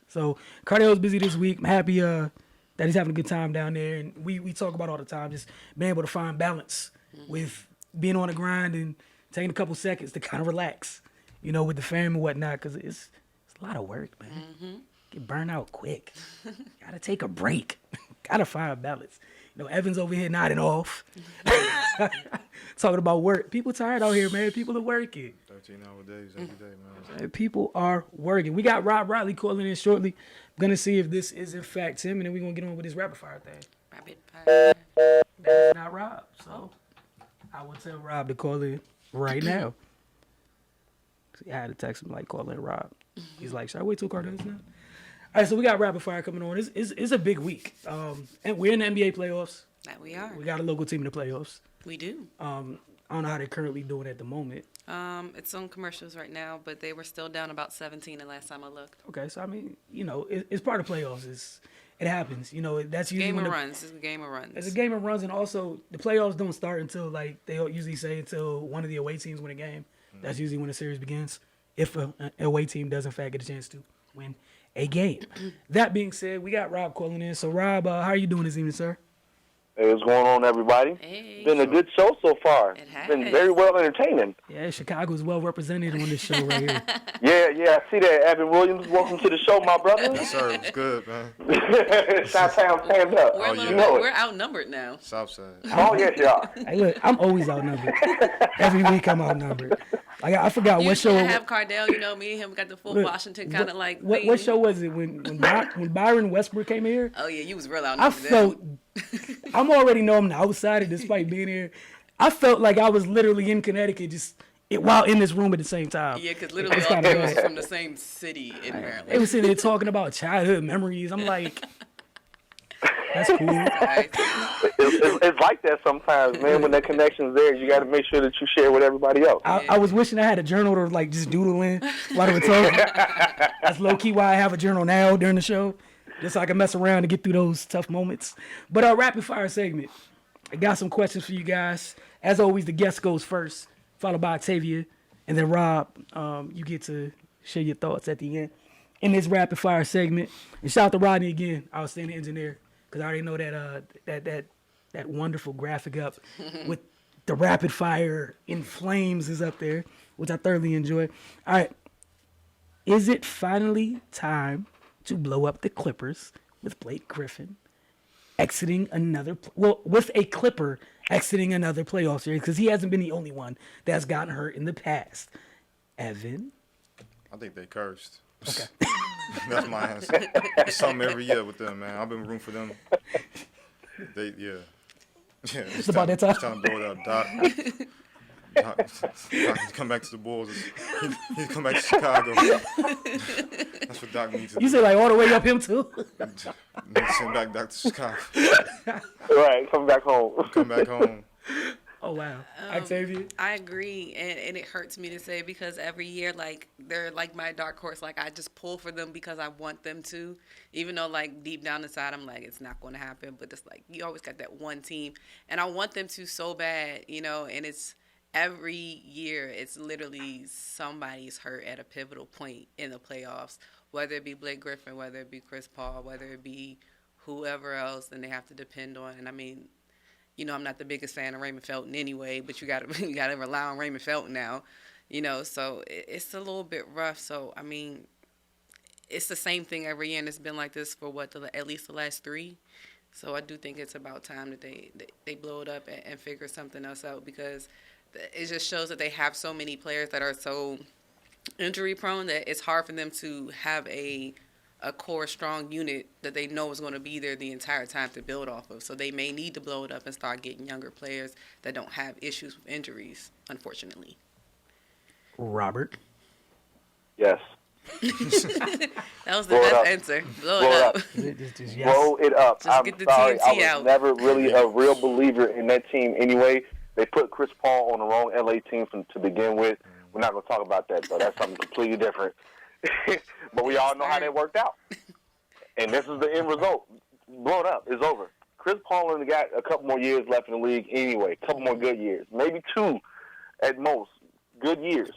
So, Cardell's busy this week. I'm happy that he's having a good time down there. And we talk about all the time, just being able to find balance with being on the grind and taking a couple seconds to kind of relax, with the fam and whatnot, because it's a lot of work, man. Get burned out quick. Got to take a break. Got to find balance. Evan's over here nodding off. Talking about work. People tired out here, man. People are working. 13-hour days every day, man. People are working. We got Rob Riley calling in shortly. I'm going to see if this is in fact him, and then we're going to get on with this rapid fire thing. Rapid fire. That's not Rob, so I will tell Rob to call in right now. See, I had to text him, call in Rob. He's like, should I wait till Cardell's now? All right, so we got rapid fire coming on. It's a big week. And we're in the NBA playoffs. That we are. We got a local team in the playoffs. We do. I don't know how they're currently doing at the moment. It's on commercials right now, but they were still down about 17 the last time I looked. Okay, so it's part of playoffs. It happens. That's usually game of runs. It's a game of runs. It's a game of runs, and also the playoffs don't start until they usually say until one of the away teams win a game. That's usually when the series begins. If an away team does in fact get a chance to win a game. That being said, we got Rob calling in. So Rob, how are you doing this evening, sir? Hey, what's going on, everybody? Hey. Been a good show so far. It has. Been very well entertaining. Yeah, Chicago's well represented on this show right here. Yeah, I see that. Evan Williams, welcome to the show, my brother. Yes, sir. It's good, man. Southtown, stand up. We're outnumbered now. Southside. Oh, yes, you are. Hey, look, I'm always outnumbered. Every week I'm outnumbered. I forgot what show. You have Cardell, me and him got the full Washington kind of like. What show was it when Byron Westbrook came here? Oh yeah, you was real outnumbered. I'm already know I'm the outsider despite being here. I felt like I was literally in Connecticut while in this room at the same time. Yeah, because literally all the girls from the same city in Maryland. They were sitting there talking about childhood memories. I'm like, that's cool. It's like that sometimes, man. When that connection's there, you got to make sure that you share with everybody else. I was wishing I had a journal to just doodle in while they were talking. That's low key why I have a journal now during the show, just so I can mess around and get through those tough moments. But our rapid fire segment, I got some questions for you guys. As always, the guest goes first, followed by Octavia, And then Rob, you get to share your thoughts at the end in this rapid fire segment. And shout out to Rodney again, outstanding engineer, because I already know that wonderful graphic up with the rapid fire in flames is up there, which I thoroughly enjoy. All right, is it finally time to blow up the Clippers with Blake Griffin exiting with a Clipper exiting another playoff series, because he hasn't been the only one that's gotten hurt in the past? Evan? I think they cursed. Okay. That's my answer. It's something every year with them, man. I've been rooting for them. Yeah, it's about that time. It's time to blow it up. Doc, come back to the Bulls. He's come back to Chicago. That's what Doc needs to do. You said like all the way up him too? Send back Doc to Chicago. Right, come back home. Come back home. Oh, wow. Octavia? I agree, and it hurts me to say, because every year, like, they're like my dark horse. Like, I just pull for them because I want them to, even though, like, deep down inside, I'm like, it's not going to happen. But it's like, you always got that one team, and I want them to so bad, you know, and it's every year, it's literally somebody's hurt at a pivotal point in the playoffs, whether it be Blake Griffin, whether it be Chris Paul, whether it be whoever else, and they have to depend on. And I mean, you know, I'm not the biggest fan of Raymond Felton anyway, but you got to rely on Raymond Felton now, you know. So it's a little bit rough. So I mean, it's the same thing every year, and it's been like this for at least the last 3. So I do think it's about time that they blow it up and figure something else out, because it just shows that they have so many players that are so injury prone that it's hard for them to have a core strong unit that they know is going to be there the entire time to build off of. So they may need to blow it up and start getting younger players that don't have issues with injuries, unfortunately. Robert? Yes. That was the best answer. Blow it up. Blow it up. Just I'm get the sorry, TNT I was out. never really a real believer in that team anyway. They put Chris Paul on the wrong LA team to begin with. We're not going to talk about that, though. That's something completely different. But we all know how that worked out. And this is the end result. Blow it up. It's over. Chris Paul only got a couple more years left in the league anyway, a couple more good years, maybe 2 at most, good years.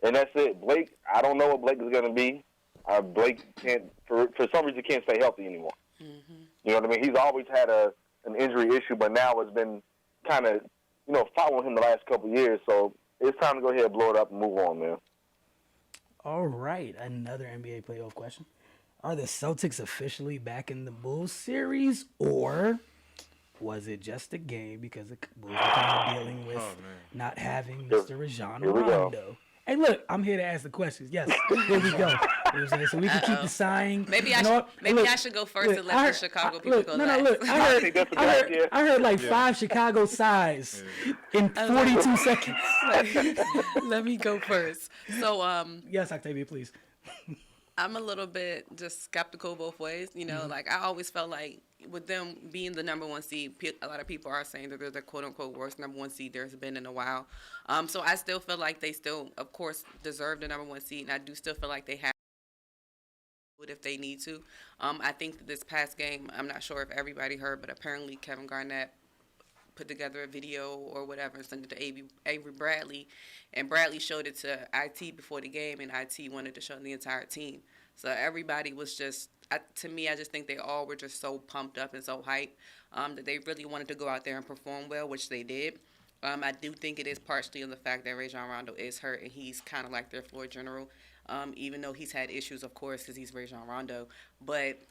And that's it. Blake, I don't know what Blake is going to be. Blake can't, for some reason, can't stay healthy anymore. Mm-hmm. You know what I mean? He's always had an injury issue, but now it's been kind of, you know, following him the last couple of years. So it's time to go ahead and blow it up and move on, man. All right, another NBA playoff question. Are the Celtics officially back in the Bulls series, or was it just a game because the Bulls were kind of dealing with not having Mr. Rajon Rondo? Hey, look, I'm here to ask the questions. Yes, here we go. You know what I'm saying? So we can keep the sighing. Maybe I should go first and let the Chicago people go last. Look, I heard like 5 Chicago sighs in 42 seconds. Let me go first. So, yes, Octavia, please. I'm a little bit just skeptical both ways. You know, like I always felt like with them being the number 1 seed, a lot of people are saying that they're the quote-unquote worst number 1 seed there's been in a while. So I still feel like they still, of course, deserve the number 1 seed, and I do still feel like they have it if they need to. I think that this past game, I'm not sure if everybody heard, but apparently Kevin Garnett put together a video or whatever and sent it to Avery Bradley, and Bradley showed it to IT before the game, and IT wanted to show the entire team. So everybody was just, to me, I just think they all were just so pumped up and so hyped that they really wanted to go out there and perform well, which they did. I do think it is partially on the fact that Rajon Rondo is hurt, and he's kind of like their floor general, even though he's had issues, of course, because he's Rajon Rondo. But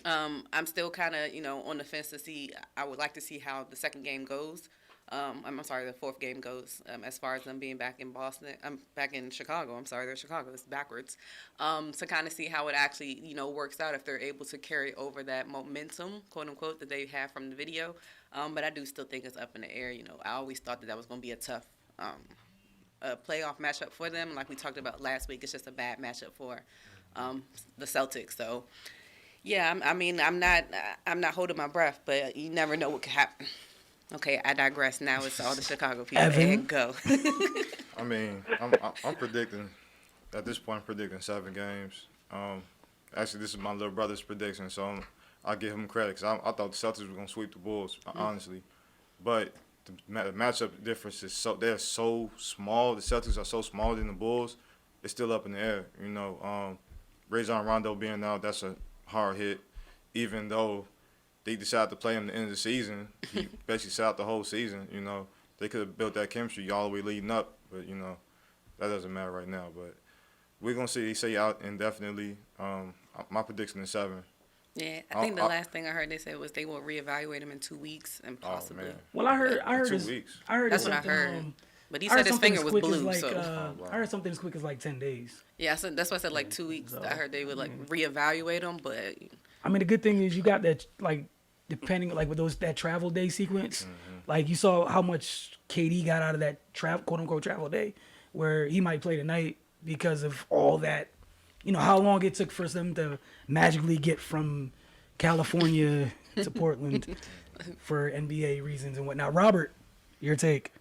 I'm still kind of, you know, on the fence to see. I would like to see how the second game goes. I'm sorry, the fourth game goes, as far as them being back in Boston. I'm back in Chicago. I'm sorry, they're Chicago. It's backwards. To kind of see how it actually, you know, works out, if they're able to carry over that momentum, quote unquote, that they have from the video. But I do still think it's up in the air. You know, I always thought that was going to be a tough playoff matchup for them. Like we talked about last week, it's just a bad matchup for the Celtics. So, yeah, I'm not holding my breath, but you never know what could happen. Okay, I digress. Now it's all the Chicago people. And go. I mean, I'm predicting, at this point, I'm predicting 7 games. Actually, this is my little brother's prediction, so I'll give him credit, because I thought the Celtics were going to sweep the Bulls, honestly. But the matchup difference is they're so small. The Celtics are so smaller than the Bulls. It's still up in the air. Rajon Rondo being out, that's a hard hit. Even though they decided to play him at the end of the season, he basically sat out the whole season. They could have built that chemistry all the way leading up, but that doesn't matter right now. But we're gonna see. They say out indefinitely. My prediction is 7. Yeah, I think the last thing I heard they said was they will reevaluate him in 2 weeks and possibly. Man. Well, I heard 2 weeks. I heard That's what I heard. But he said his finger was blue. I heard something as quick as like 10 days. Yeah, so that's why I said like 2 weeks. I heard they would like reevaluate him, but I mean, the good thing is you got that, like, depending, like, with that travel day sequence, like, you saw how much KD got out of that quote-unquote travel day, where he might play tonight because of all that, how long it took for them to magically get from California to Portland for NBA reasons and whatnot. Robert, your take.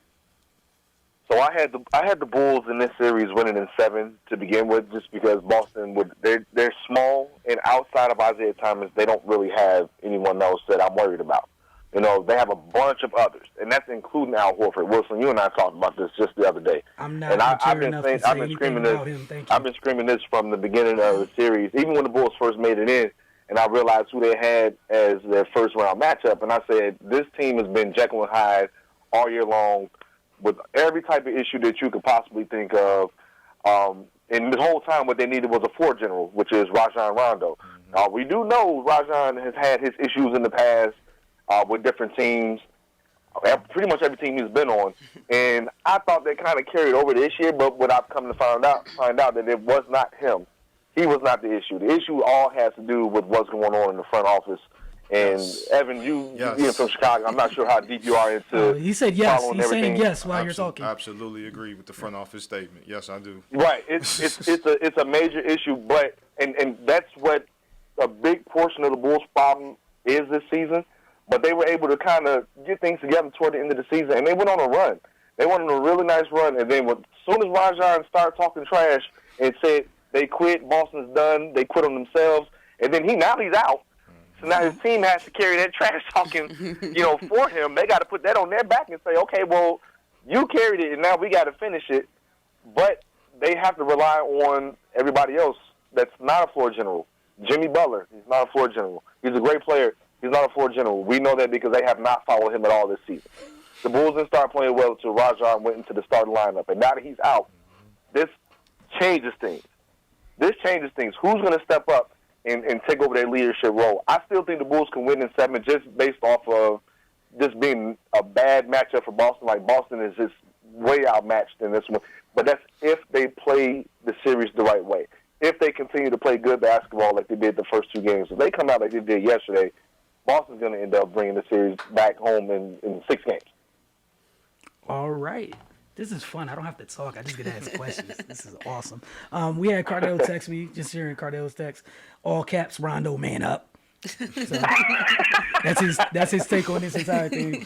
So I had the Bulls in this series winning in 7 to begin with, just because Boston they're small, and outside of Isaiah Thomas, they don't really have anyone else that I'm worried about. They have a bunch of others, and that's including Al Horford. Wilson, you and I talked about this just the other day. I'm not mature enough to say anything about him. Thank you. I've been screaming this from the beginning of the series, even when the Bulls first made it in, and I realized who they had as their first round matchup, and I said, this team has been Jekyll and Hyde all year long, with every type of issue that you could possibly think of. And the whole time what they needed was a floor general, which is Rajon Rondo. We do know Rajon has had his issues in the past with different teams, pretty much every team he's been on. And I thought that kind of carried over this year, but what I've come to find out that it was not him. He was not the issue. The issue all has to do with what's going on in the front office. And Evan, you being from Chicago, I'm not sure how deep you are into. He said yes. He's everything. saying yes while you're talking. Absolutely agree with the front office statement. Yes, I do. Right. It's a major issue, but and that's what a big portion of the Bulls' problem is this season. But they were able to kind of get things together toward the end of the season, and they went on a run. They went on a really nice run, and then as soon as Rajon started talking trash and said they quit, Boston's done, they quit on themselves, and then he's out. So now his team has to carry that trash talking, for him. They got to put that on their back and say, okay, well, you carried it, and now we got to finish it. But they have to rely on everybody else that's not a floor general. Jimmy Butler, he's not a floor general. He's a great player. He's not a floor general. We know that because they have not followed him at all this season. The Bulls didn't start playing well until Rajon went into the starting lineup. And now that he's out, this changes things. Who's going to step up and take over their leadership role? I still think the Bulls can win in 7 just based off of just being a bad matchup for Boston. Like, Boston is just way outmatched in this one. But that's if they play the series the right way. If they continue to play good basketball like they did the first 2 games. If they come out like they did yesterday, Boston's going to end up bringing the series back home in 6 games. All right. This is fun. I don't have to talk. I just get to ask questions. This is awesome. We had Cardell text me, just hearing Cardell's text. All caps, Rondo, man up. So, that's his take on this entire thing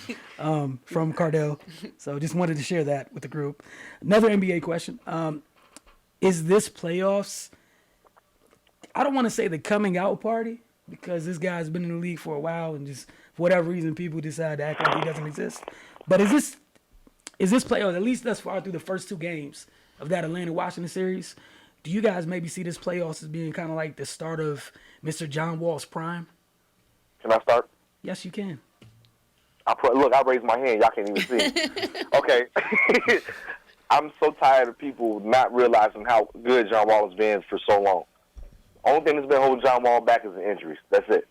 from Cardell. So just wanted to share that with the group. Another NBA question. Is this playoffs, I don't want to say the coming out party, because this guy's been in the league for a while and just for whatever reason people decide to act like he doesn't exist. But is this playoffs, at least thus far through the first 2 games of that Atlanta-Washington series, do you guys maybe see this playoffs as being kind of like the start of Mr. John Wall's prime? Can I start? Yes, you can. I raised my hand. Y'all can't even see it. Okay. I'm so tired of people not realizing how good John Wall has been for so long. Only thing that's been holding John Wall back is the injuries. That's it.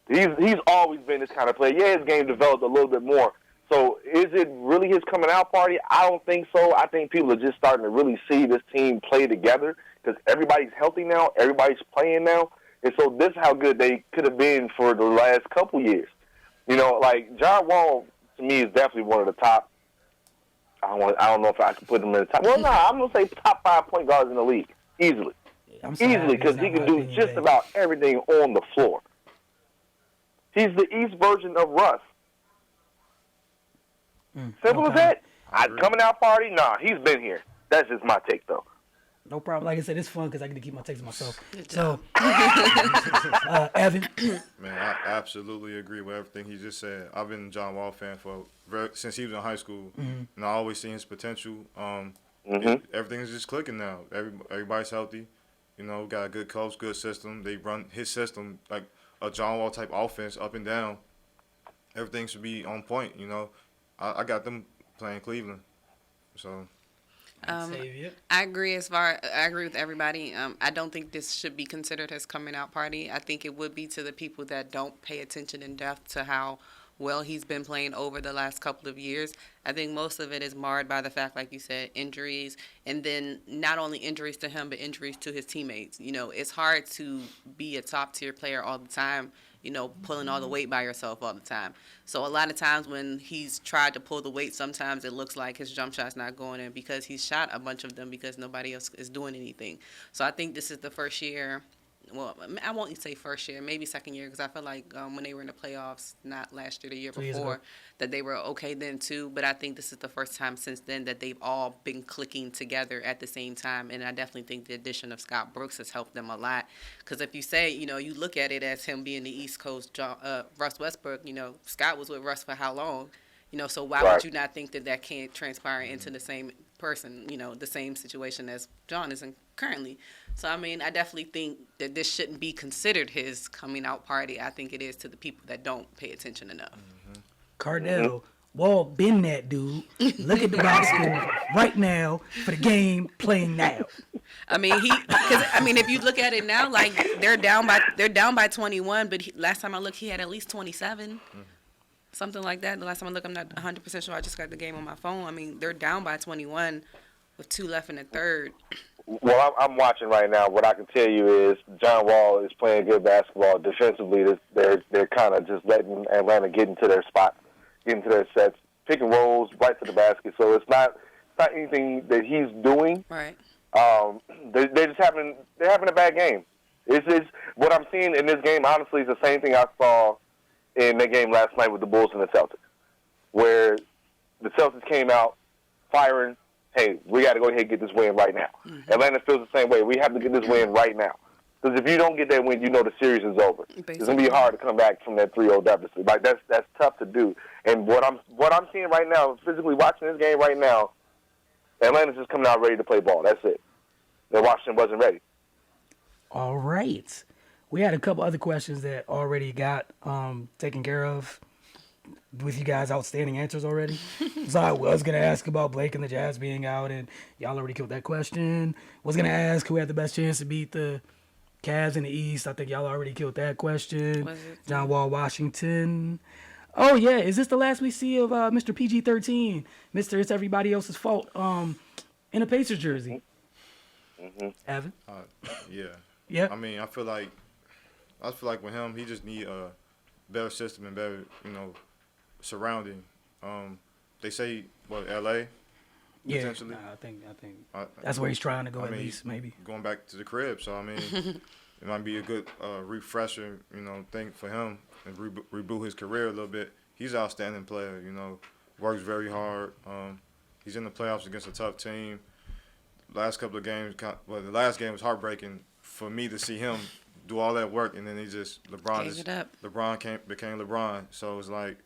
He's always been this kind of player. Yeah, his game developed a little bit more. So is it really his coming out party? I don't think so. I think people are just starting to really see this team play together because everybody's healthy now. Everybody's playing now. And so this is how good they could have been for the last couple years. Like John Wall, to me, is definitely one of the top. I don't know if I can put him in the top. Well, no, I'm going to say top 5 point guards in the league. Easily. Easily, because he can do just about everything on the floor. He's the East version of Russ. Simple as that. Coming out party? Nah, he's been here. That's just my take, though. No problem. Like I said, it's fun because I get to keep my takes to myself. Good So, job. Evan. Man, I absolutely agree with everything he just said. I've been a John Wall fan since he was in high school, and I always seen his potential. Everything's just clicking now. Everybody's healthy. You know, got a good coach, good system. They run his system like a John Wall type offense up and down. Everything should be on point. You know, I got them playing Cleveland, so. I agree I agree with everybody. I don't think this should be considered his coming out party. I think it would be to the people that don't pay attention in depth to how well he's been playing over the last couple of years. I think most of it is marred by the fact, like you said, injuries, and then not only injuries to him, but injuries to his teammates. You know, it's hard to be a top-tier player all the time, you know, pulling all the weight by yourself all the time. So a lot of times when he's tried to pull the weight, sometimes it looks like his jump shot's not going in because he's shot a bunch of them because nobody else is doing anything. So I think this is the first year. Well, I won't say first year, maybe second year, because I feel like when they were in the playoffs, not last year, the year before, that they were okay then too. But I think this is the first time since then that they've all been clicking together at the same time. And I definitely think the addition of Scott Brooks has helped them a lot. Because if you say, you know, you look at it as him being the East Coast Russ Westbrook, you know, Scott was with Russ for how long? You know, so why would you not think that that can't transpire into the same person, you know, the same situation as John is in currently? So, I mean, I definitely think that this shouldn't be considered his coming out party. I think it is to the people that don't pay attention enough. Cardell, Wall been that dude. Look at the box score right now for the game playing now. I mean, if you look at it now, like they're down by 21, but last time I looked, he had at least 27. Something like that. The last time I looked, I'm not 100% sure. I just got the game on my phone. I mean, they're down by 21 with 2 left in the third. Well, I'm watching right now. What I can tell you is John Wall is playing good basketball. Defensively, they're kind of just letting Atlanta get into their spot, get into their sets, pick and rolls right to the basket. So it's not anything that he's doing. Right. They're just having a bad game. It's what I'm seeing in this game. Honestly, is the same thing I saw in the game last night with the Bulls and the Celtics, where the Celtics came out firing. Hey, we got to go ahead and get this win right now. Atlanta feels the same way. We have to get this win right now. Because if you don't get that win, you know the series is over. Basically. It's going to be hard to come back from that 3-0 deficit. Like that's tough to do. And what I'm seeing right now, physically watching this game right now, Atlanta's just coming out ready to play ball. That's it. And Washington wasn't ready. All right. We had a couple other questions that already got taken care of with you guys' outstanding answers already. So I was going to ask about Blake and the Jazz being out, and y'all already killed that question. Was going to ask who had the best chance to beat the Cavs in the East. I think y'all already killed that question. John Wall, Washington. Oh, yeah. Is this the last we see of Mr. PG-13? Mr. It's Everybody Else's Fault in a Pacers jersey? Evan? Yeah. I mean, I feel like with him, he just need a better system and better, surrounding. They say LA. Yeah, potentially. I think that's where he's trying to go at least, maybe. Going back to the crib, so I mean, it might be a good refresher, thing for him and reboot his career a little bit. He's an outstanding player, works very hard. He's in the playoffs against a tough team. Last couple of games, the last game was heartbreaking for me to see him do all that work, and then LeBron became LeBron. So it's like,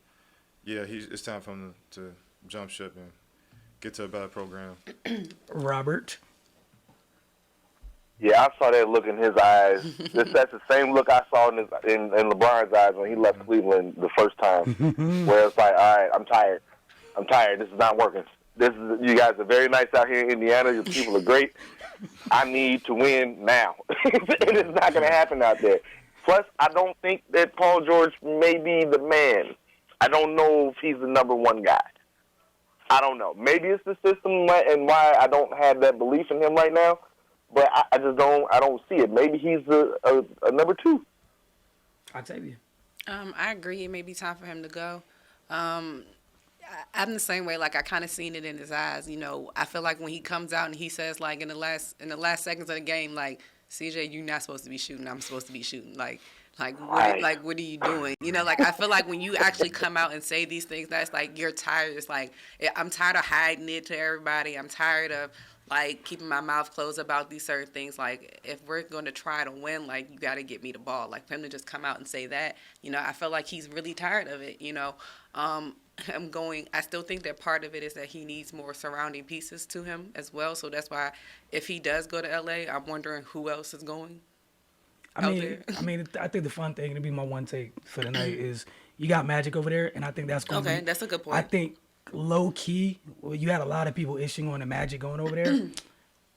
yeah, it's time for him to jump ship and get to a better program. Robert? Yeah, I saw that look in his eyes. That's the same look I saw in LeBron's eyes when he left Cleveland the first time, where it's like, all right, I'm tired. This is not working. You guys are very nice out here in Indiana. Your people are great. I need to win now. It is not going to happen out there. Plus, I don't think that Paul George may be the man. I don't know if he's the number one guy. I don't know. Maybe it's the system and why I don't have that belief in him right now. But I just don't. I don't see it. Maybe he's a number two. Octavia. I agree. It may be time for him to go. I'm the same way. Like, I kind of seen it in his eyes. I feel like when he comes out and he says, like, in the last seconds of the game, like, CJ, you're not supposed to be shooting. I'm supposed to be shooting. Like Right. what are you doing? You know, like I feel like when you actually come out and say these things, that's like you're tired. It's like I'm tired of hiding it to everybody. I'm tired of like keeping my mouth closed about these certain things. Like if we're going to try to win, like you got to get me the ball. Like for him to just come out and say that, you know, I feel like he's really tired of it. You know, I still think that part of it is that he needs more surrounding pieces to him as well. So that's why if he does go to LA, I'm wondering who else is going. I mean, I think the fun thing, to be my one take for the night, is you got Magic over there, and I think that's going to Okay, that's a good point. I think low key, you had a lot of people issuing on the Magic going over there.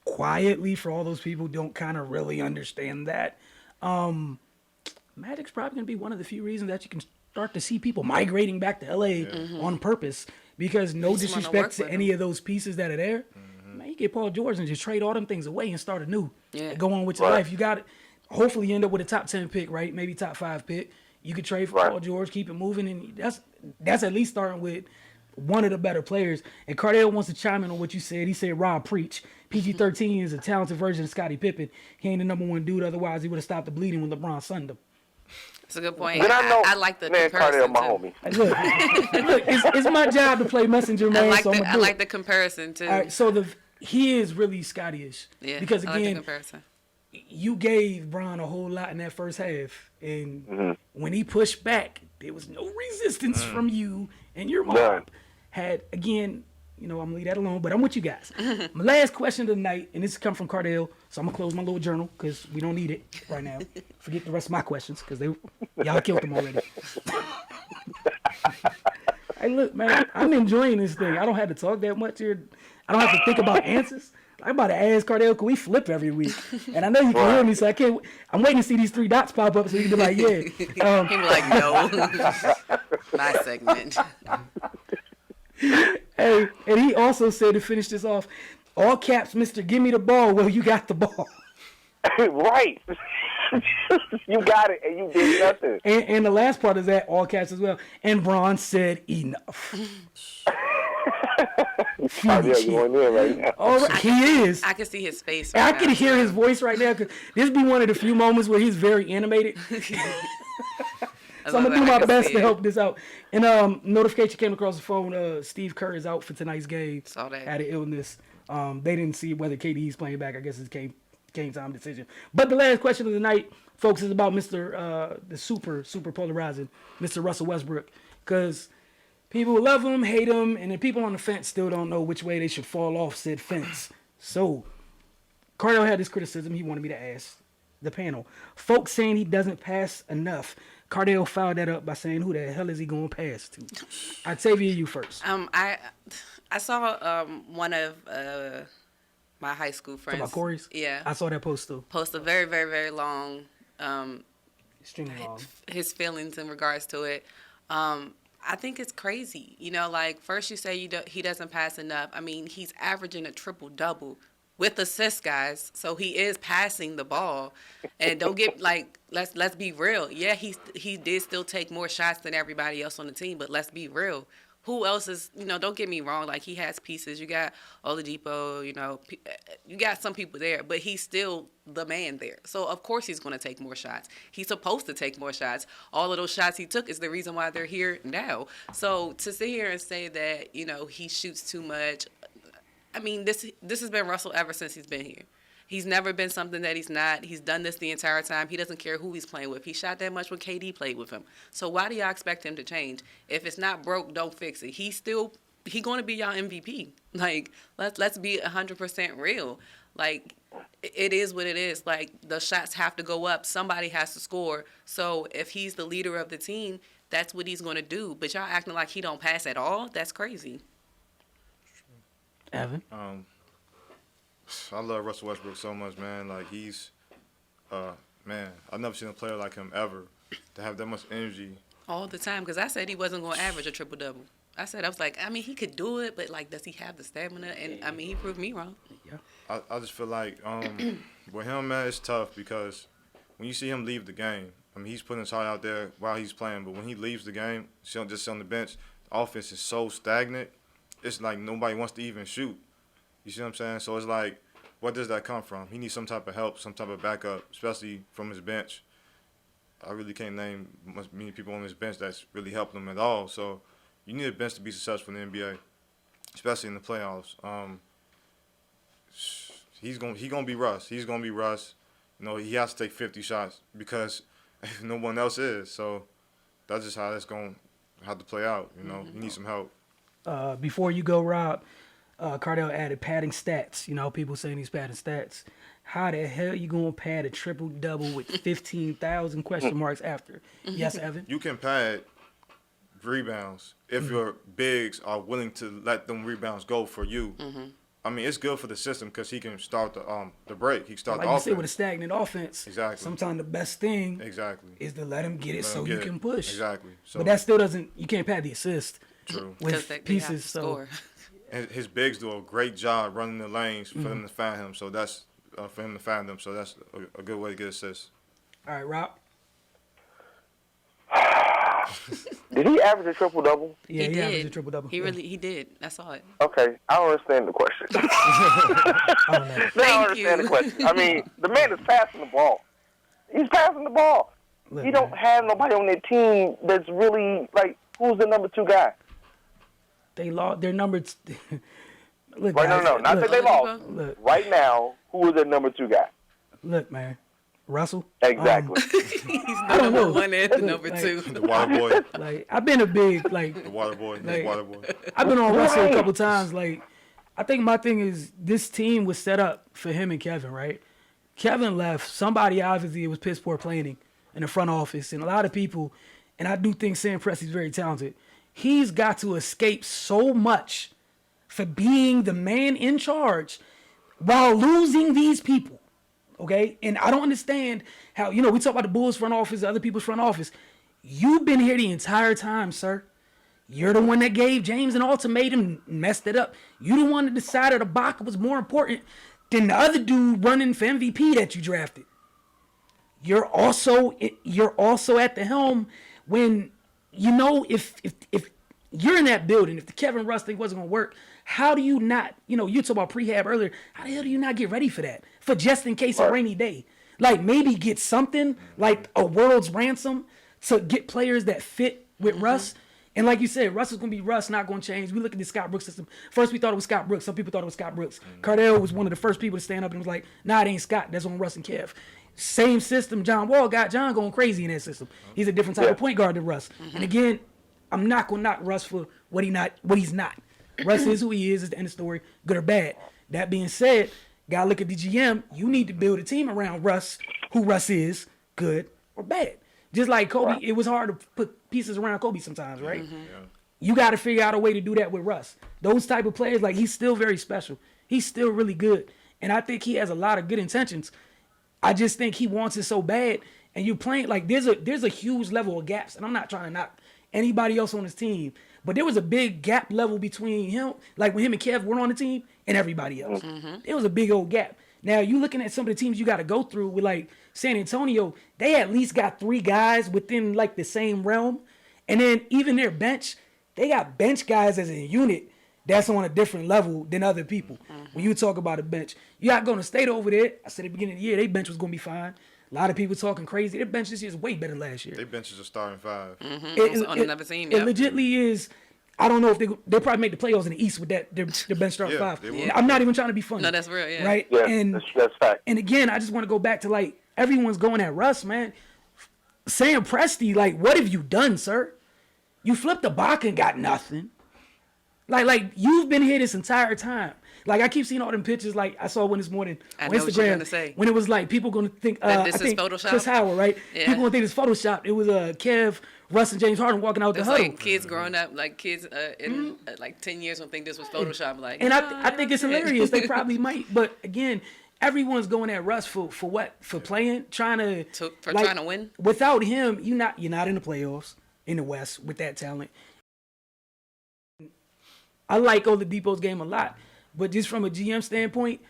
Quietly, for all those people who don't kind of really understand that, Magic's probably going to be one of the few reasons that you can start to see people migrating back to LA on purpose. Because no Just wanna disrespect work to with any of those pieces that are there, man, you get Paul George and just trade all them things away and start anew. Yeah. Go on with your life. You got it. Hopefully you end up with a top 10 pick, right? Maybe top 5 pick. You could trade for Paul George, keep it moving, and that's at least starting with one of the better players. And Cardell wants to chime in on what you said. He said, Rob, preach. PG-13 is a talented version of Scottie Pippen. He ain't the number one dude. Otherwise, he would have stopped the bleeding when LeBron sunned him. That's a good point. Then I know, I like the man, comparison Cardell, my too. homie. Look, it's my job to play messenger, man. I like the comparison too. All right, so he is really Scotty-ish. Yeah, because I like the again, comparison. you gave Bron a whole lot in that first half, and when he pushed back, there was no resistance from you and your mom. None. Had again, you know, I'm gonna leave that alone, but I'm with you guys. My last question of the night, and this come from Cardell, so I'm gonna close my little journal because we don't need it right now. Forget the rest of my questions because y'all killed them already. Hey, look, man, I'm enjoying this thing. I don't have to talk that much here. I don't have to think about answers. I'm about to ask Cardell, can we flip every week? And I know you can hear me, so I can't. I'm waiting to see these 3 dots pop up so you can be like, yeah. He be like, no. My segment. Hey, and he also said to finish this off, all caps, Mr. Give me the ball. Well, you got the ball. Right. You got it, and you did nothing. And the last part is that, all caps as well. And Bron said enough. Cardell going in right now. All right, he is. I can see his face. I Right can now. hear his voice right now. Cause this be one of the few moments where he's very animated. So I'm gonna do my best to help this out. And notification came across the phone. Steve Kerr is out for tonight's game. Saw that. Had an illness. They didn't see whether KD's playing back. I guess it's game time decision. But the last question of the night, folks, is about Mr. The super polarizing Mr. Russell Westbrook, because people love him, hate him, and the people on the fence still don't know which way they should fall off said fence. So Cardell had this criticism he wanted me to ask the panel. Folks saying he doesn't pass enough. Cardell fouled that up by saying, who the hell is he going to pass to? Octavia, you first. I saw one of my high school friends. About Corey's? Yeah. I saw that post too. Post a very, very, very long Extremely long. his feelings in regards to it. I think it's crazy. You know, like first you say he doesn't pass enough. I mean, he's averaging a triple-double with assists, guys. So he is passing the ball. And don't get like let's be real. Yeah, he did still take more shots than everybody else on the team, but let's be real. Who else is, you know, don't get me wrong, like he has pieces. You got Oladipo, you know, you got some people there, but he's still the man there. So, of course, he's going to take more shots. He's supposed to take more shots. All of those shots he took is the reason why they're here now. So, to sit here and say that, you know, he shoots too much, I mean, this has been Russell ever since he's been here. He's never been something that he's not. He's done this the entire time. He doesn't care who he's playing with. He shot that much when KD played with him. So why do y'all expect him to change? If it's not broke, don't fix it. He going to be y'all MVP. Like, let's be 100% real. Like, it is what it is. Like, the shots have to go up. Somebody has to score. So if he's the leader of the team, that's what he's going to do. But y'all acting like he don't pass at all? That's crazy. Evan? I love Russell Westbrook so much, man. Like, he's, man, I've never seen a player like him ever to have that much energy. All the time, because I said he wasn't going to average a triple-double. I was like, I mean, he could do it, but, like, does he have the stamina? And, I mean, he proved me wrong. Yeah. I just feel like with him, man, it's tough because when you see him leave the game, I mean, he's putting his heart out there while he's playing, but when he leaves the game, just on the bench, the offense is so stagnant, it's like nobody wants to even shoot. You see what I'm saying? So it's like what does that come from? He needs some type of help, some type of backup, especially from his bench. I really can't name many people on his bench that's really helping him at all. So you need a bench to be successful in the NBA, especially in the playoffs. He's gonna be Russ. He's gonna be Russ. You know, he has to take 50 shots because no one else is. So that's just how that's gonna have to play out. You know, he needs some help. Before you go, Rob, Cardell added padding stats. You know, people saying he's padding stats. How the hell you gonna pad a triple-double with 15,000 question marks after? Yes, Evan? You can pad rebounds if your bigs are willing to let them rebounds go for you. I mean, it's good for the system because he can start the break. He can start Like the you offense. said, with a stagnant offense, Exactly. sometimes the best thing is to let him get it so you can push. Exactly. So, but that still doesn't, you can't pad the assist True. with they have pieces. to So score. And his bigs do a great job running the lanes for them to find him. So that's for him to find them. So that's a good way to get assists. All right, Rob. Did he average a triple-double? Yeah, He averaged a did. triple-double. He did. I saw it. Okay, I don't understand the question. Oh, no. Now I Thank understand you. the question. I mean, the man is passing the ball. He's passing the ball. Look, He don't man, have nobody on their team that's really, like, who's the number 2 guy? they lost their number. Look, Right, guys, no, not look, that they lost. Look, Right now, who is their number 2 guy? look, man. Russell. Exactly. He's I don't know. number one and Look, number like- two. The water boy. Like, I've been a big, like, The water boy. Like- The water boy. I've been on Russell a Right. couple times. Like, I think my thing is this team was set up for him and Kevin, right? Kevin left. Somebody obviously it was piss poor planning in the front office, and a lot of people. And I do think Sam Presti's very talented. He's got to escape so much for being the man in charge while losing these people. Okay, and I don't understand how we talk about the Bulls front office, other people's front office. You've been here the entire time, sir. You're the one that gave James an ultimatum and messed it up. You the one that decided Ibaka was more important than the other dude running for MVP that you drafted. You're also at the helm when if you're in that building, if the Kevin Russ thing wasn't gonna work, how do you not? You talked about prehab earlier. How the hell do you not get ready for that? For just in case a rainy day, like maybe get something like a world's ransom to get players that fit with Russ. And like you said, Russ is going to be Russ, not going to change. We look at the Scott Brooks system. First, we thought it was Scott Brooks. Some people thought it was Scott Brooks. Cardell was one of the first people to stand up and was like, nah, it ain't Scott. That's on Russ and Kev. Same system John Wall got. John going crazy in that system. He's a different type of point guard than Russ. And again, I'm not going to knock Russ for what he's not. Russ is who he is the end of the story, good or bad. That being said, got to look at the GM. You need to build a team around Russ, who Russ is, good or bad. Just like Kobe, it was hard to put pieces around Kobe sometimes, right? You got to figure out a way to do that with Russ. Those type of players, like he's still very special. He's still really good. And I think he has a lot of good intentions. I just think he wants it so bad. And you're playing, like there's a huge level of gaps. And I'm not trying to knock anybody else on his team. But there was a big gap level between him, like when him and Kev were on the team, and everybody else. There was a big old gap. Now, you looking at some of the teams you got to go through with, like, San Antonio, they at least got 3 guys within, like, the same realm. And then even their bench, they got bench guys as a unit that's on a different level than other people. When you talk about a bench, you got Golden State over there. I said at the beginning of the year, their bench was going to be fine. A lot of people talking crazy. Their bench this year is way better than last year. They benches are starting 5. On another team, It legitly is. I don't know if they'll probably make the playoffs in the East with that their bench start 5. they will. I'm not even trying to be funny. No, that's real, yeah. Right? Yeah, And that's fact. and again, I just want to go back to, like, everyone's going at Russ, man. Sam Presti, like, what have you done, sir? You flipped the Ibaka and got nothing. Like you've been here this entire time. Like, I keep seeing all them pictures. Like, I saw one this morning I on know what you're Instagram gonna say. when it was like people gonna think That I this is think Photoshop? Chris Howard, right? Yeah. People gonna think it's Photoshop. It was Kev, Russ, and James Harden walking out the It's huddle. like kids growing up, like kids in like 10 years will think this was Photoshop. Like, And no, I think it's hilarious. They probably might, but again, everyone's going at Russ for what? For playing, trying to trying to win. Without him, you're not in the playoffs in the West with that talent. I like Oladipo's game a lot, but just from a GM standpoint,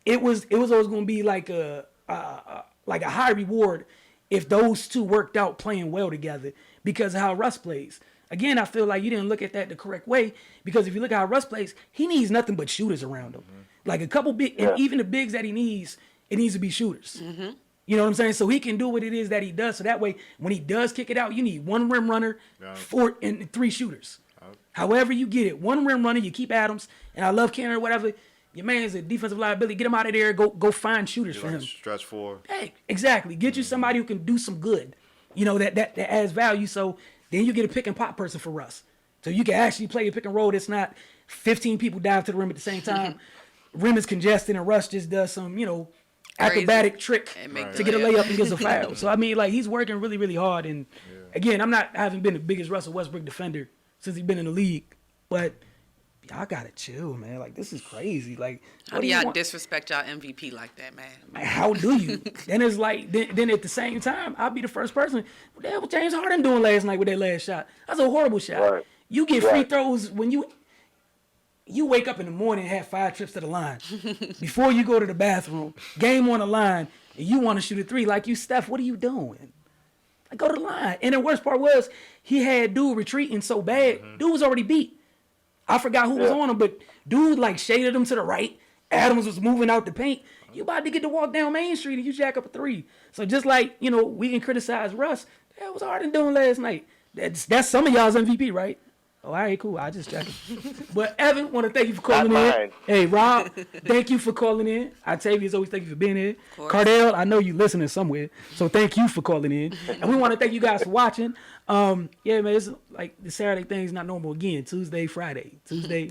it was always going to be like a high reward if those two worked out playing well together because of how Russ plays. Again, I feel like you didn't look at that the correct way, because if you look at how Russ plays, he needs nothing but shooters around him. Like a couple big, and even the bigs that he needs, it needs to be shooters. You know what I'm saying? So he can do what it is that he does. So that way, when he does kick it out, you need one rim runner, 4 and 3 shooters. However you get it, one rim runner, you keep Adams, and I love Cannon or whatever. Your man's a defensive liability. Get him out of there. Go find shooters for him. Stretch 4. Hey, exactly. Get you somebody who can do some good. You know, that adds value. So then you get a pick and pop person for Russ. So you can actually play a pick and roll that's not 15 people dive to the rim at the same time. Rim is congested and Russ just does some, acrobatic trick to get a layup and gets a foul. So, I mean, like, he's working really, really hard. And, again, I haven't been the biggest Russell Westbrook defender since he's been in the league. But y'all got to chill, man. Like, this is crazy. Like, how do y'all disrespect y'all MVP like that, man? How do you? Then it's like, then at the same time, I'll be the first person. What the hell was James Harden doing last night with that last shot? That's a horrible shot. Right. You get free throws when you wake up in the morning and have 5 trips to the line before you go to the bathroom, game on the line, and you want to shoot a 3 like you, Steph. What are you doing? Like, go to the line. And the worst part was he had dude retreating so bad. Dude was already beat. I forgot who was on him, but dude like shaded him to the right. Adams was moving out the paint. You about to get to walk down Main Street and you jack up a 3. So just like, we can criticize Russ. That was Harden doing last night. That's some of y'all's MVP, right? Oh, all right, cool. I just checking. But Evan, want to thank you for calling in. Hey, Rob, thank you for calling in. Octavia, always thank you for being here. Cardell, I know you listening somewhere, so thank you for calling in. And we want to thank you guys for watching. Man, it's like the Saturday thing's not normal again. Tuesday, Friday. Tuesday,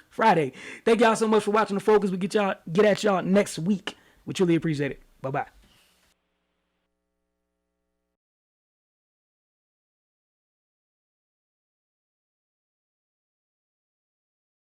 Friday. Thank y'all so much for watching The Focus. We get at y'all next week. We truly appreciate it. Bye-bye.